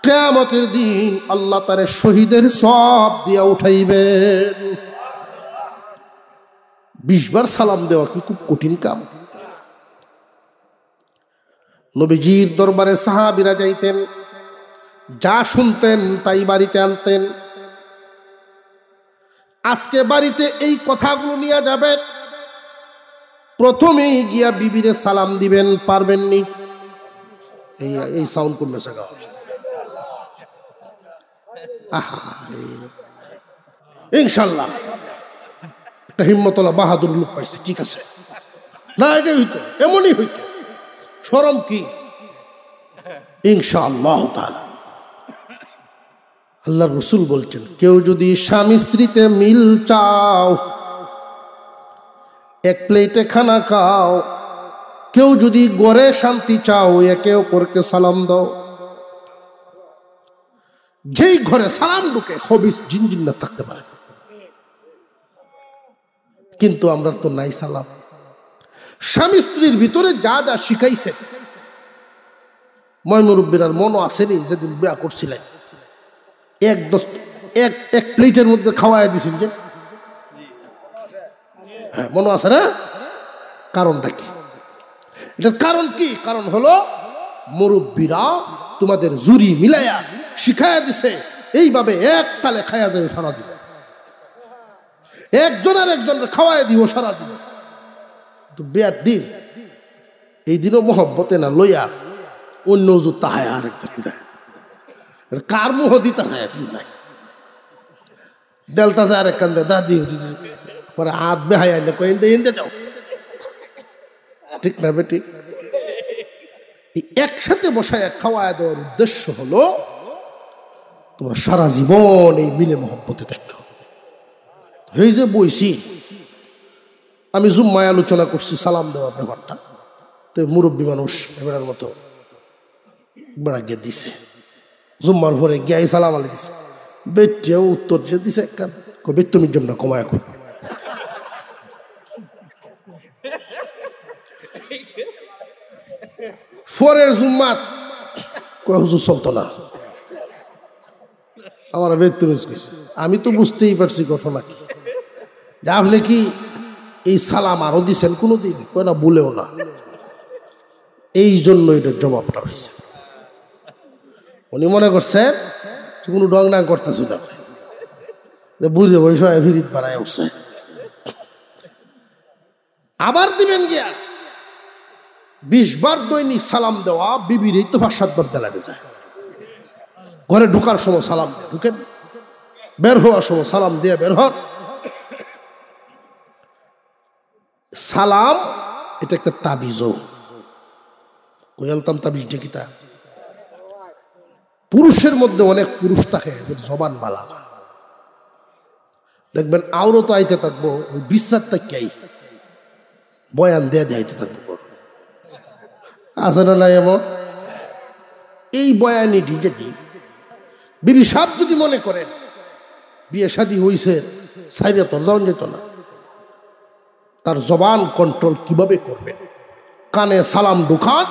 কিয়ামতের দিন আল্লাহ তারে শহীদের সওয়াব দিয়া উঠাইবেন। 20 বার সালাম দেওয়া কি খুব কঠিন কাম? নবীজির দরবারে সাহাবীরা যাইতেন, যা শুনতেন তাই বাড়িতে আনতেন। আজকে বাড়িতে এই কথাগুলো নিয়ে যাবেন, প্রথমেই গিয়া বিবিরে সালাম দিবেন, পারবেননি? এই সাউন্ড করলে শেখা ইনশাল্লাহ একটা হিম্মতলা বাহাদুর লোক পাইছে, ঠিক আছে না? এটাই হইতো, এমনই হইতো। শরম কি? ইনশাআল্লাহ তাআলা। আল্লাহর রাসূল বলছেন, কেউ যদি স্বামী স্ত্রীতে মিল চাও, এক প্লেটে খানা খাও। কেউ যদি গড়ে শান্তি চাও, একে অপরকে সালাম দাও। যেই ঘরে সালাম ঢুকে, খবিস জিনজিন্নাত থাকতে পারে। কিন্তু আমরা তো নাই সালাম। স্বামী স্ত্রীর ভিতরে যা যা শিখাইছে, ময়মুরব্বীর মনও আসেনি যেদিন বিয়া করছিলেন, এক প্লেটের মধ্যে খাওয়াই দিছেন যে, হ্যাঁ মনে আছে না? কারণটা কি? এটার কারণ কি? কারণ হলো মুরব্বীরা তোমাদের জুরি মিলাইয়া শিখাইয়া দিছে, এইভাবে এক তালে খাইয়া যাবে সারা জীবন, একজন আর একজনের খাওয়াই দিব সারা জীবন। তো বিয়ার দিন, এই দিনও মহব্বতে না লইয়া অন্য উজুর তাহায় আর একজন দেয়, কার মুহ দিতে চায়? দেলতা যায় আরেক কান্দে দাদি পরে হাত বেহাই আইলে কইন্দে ইন্দে যাও, ঠিক না বেটি? একসাথে বসায় খাওয়ায় দেওয়ার উদ্দেশ্য হলো তোমরা সারা জীবন এই মিলে মহব্বতে দেখো। এই যে বইছি আমি জুম্মায় আলোচনা করছি সালাম দেওয়ার ব্যাপারটা, তো মুরব্বী মানুষ এবার মতো বেড়া গিয়ে দিছে, জুম্মার ভরে গিয়ে সালাম আলি দিছে, বেটিও উত্তর যে দিছে কবে তুমি জন্য কমায় করো। ফরের জুম্মাত কয় হুজুর চলতো না, আমার বেতমিজ কইছে। আমি তো বুঝতেই পারছি ঘটনা কি, যে আপনি কি এই সালাম আরো দিচ্ছেন কোনোদিন? কয় না, বলেও না। এই জন্য এটার জবাবটা হয়েছে। উনি মনে করছেন কোনো ডং ডাং করতেছিল না, বুড়ে বয়স ফিরিত বাড়ায় উঠছে। আবার দিবেন গিয়া 20 বার দৈনিক সালাম দেওয়া বিবির এই তো 5-7 বার দেওয়া লাগে যায়। ঘরে ঢুকার সময় সালাম ঢুকেন, বের হওয়ার সময় সালাম দিয়ে বের হন। সালাম এটা একটা তাবিজও। কইলতাম তাবিজ কিতা? পুরুষের মধ্যে অনেক পুরুষ থাকে এদের জবান বালা, দেখবেন আওরত আইতে থাকবো, ওই বিশ্রাত তাই বয়ান দিয়ে আইতে থাকবো, আছে না নাই এমন? এই বয়ানিটি যেটি বিবি সাহেব যদি মনে করেন বিয়ে শাদী হইছে সাইরে তো যাওয়া যেত না, তার জবান কন্ট্রোল কিভাবে করবে? কানে সালাম ঢুকান,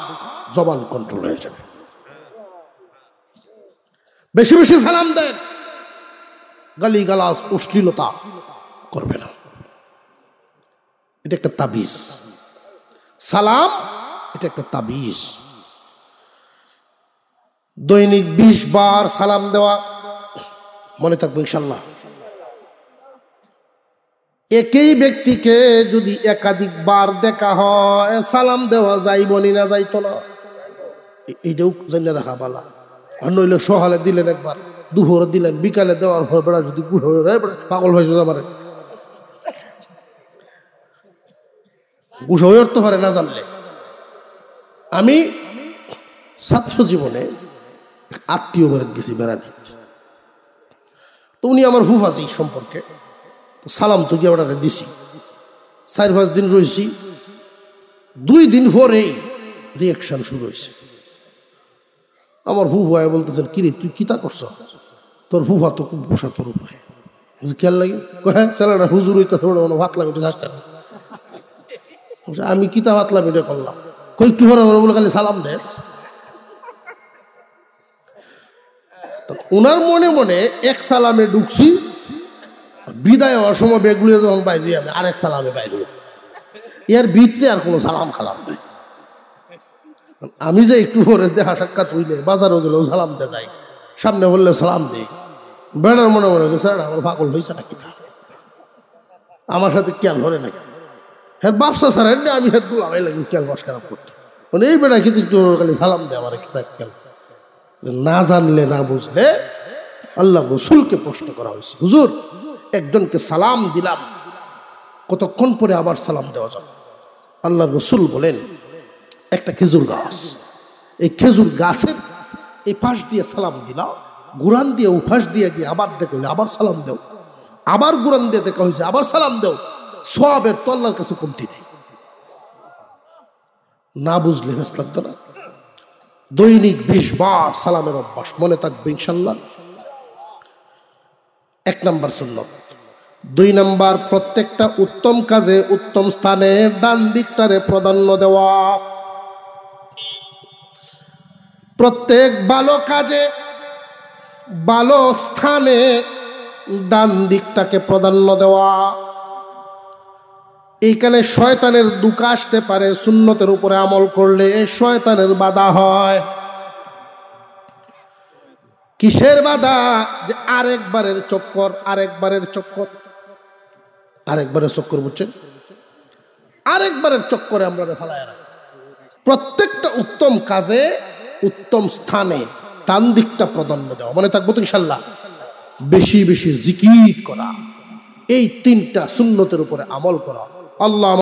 জবান কন্ট্রোল হয়ে যাবে। বেশি বেশি সালাম দেন, গালি গালাজ অশ্লীলতা করবে না। এটা একটা তাবিজ। সালাম এটা একটা তাবিজ। দৈনিক 20 বার সালাম দেওয়া, মনে থাকবে ইনশাল্লাহ। একই ব্যক্তিকে যদি একাধিক বার দেখা হয় সালাম দেওয়া যাইবনি না যাইতো না, এইটাও জানিয়ে রাখা বালা। আর নইলে সকালে দিলেন একবার, দুপুরে দিলেন, বিকালে দেওয়ার পর বেড়া যদি পাগল হয়েছে আমার গুছ হয়ে উঠতে পারে না জানলে। আমি ছাত্র জীবনে আত্মীয় বাড়িতে গেছি বেড়ানি, তো উনি আমার ফুফাজি সম্পর্কে, সালাম তো গিয়ে ওটা দিছি। 4-5 দিন রয়েছি, 2 দিন পরেই রিয়াকশন শুরু হয়েছে। আমার ফুফা বলতেছেন, কিরে তুই কিতা করছ? তোর ফুফা তো খুব বসা তোর উপরে খেয়াল লাগে। হ্যাঁ ছেলেটা হুজুর হইতে ভাত লাগে আসছে না। আমি কিতা ভাতলাম এটা করলাম, কয়েকটু পরে বলে খালি সালাম দে। ওনার মনে মনে এক সালামে ঢুকছি, বিদায় হওয়ার সময় বেগুলো যখন বাইরে আমি আরেক সালামে বাইরে, এর ভিতরে আর কোনো সালাম খালাম নাই। আমি যে একটু পরে দেখা সাক্ষাৎ হইলে বাজারও গেলেও সালাম দে যাই, সামনে বললে সালাম দিই। বেড়ার মনে মনে স্যার আমার পাগল হয়েছে নাকি, আমার সাথে খেয়াল ধরে নাকি? হ্যাঁ ব্যবসা ছাড়া আমি হের দুলাভাই লাগি খেয়াল বাস খারাপ করতে, মানে এই বেড়া কিন্তু একটু খালি সালাম দেয় আমার কিতা খেয়াল। না জানলে না বুঝলে আল্লাহ রসুলকে প্রশ্ন করা হয়েছে, হুজুর একজনকে সালাম দিলাম কতক্ষণ পরে আবার সালাম দেওয়া যাবে? আল্লাহ রসুল বলেন, একটা খেজুর গাছ, এই খেজুর গাছের এই পাশ দিয়ে সালাম দিলাম, গুরান দিয়ে উপাস দিয়ে গিয়ে আবার দেখলে আবার সালাম দেও, আবার গুরান দিয়ে দেখা হয়েছে আবার সালাম দেও, সওয়াবের তো আল্লাহর কাছে কমতি নেই। না বুঝলে বেশ লাগতো না। দৈনিক 20 বার সালামের অভ্যাস, মনে থাকবে ইনশাল্লাহ। 1 নম্বর সুন্নত। 2 নম্বর, প্রত্যেকটা উত্তম কাজে উত্তম স্থানে ডান দিকটারে প্রাধান্য দেওয়া। প্রত্যেক ভালো কাজে ভালো স্থানে ডান দিকটাকে প্রাধান্য দেওয়া। এইখানে শয়তানের দুঃখ আসতে পারে, সুন্নতের উপরে আমল করলে শয়তানের বাধা হয়। কিসের বাধা? যে আরেকবারের চক্কর, আরেকবারের চক্কর, আরেকবারের চক্কর, বুঝছেন? আরেকবারের চক্করে আমরা ফেলায় রাখি। প্রত্যেকটা উত্তম কাজে উত্তম স্থানে ডান দিকটা প্রাধান্য দেওয়া, মনে থাকবো তো ইনশাল্লাহ। বেশি বেশি জিকির করা, এই তিনটা সুন্নতের উপরে আমল করা। আল্লাহ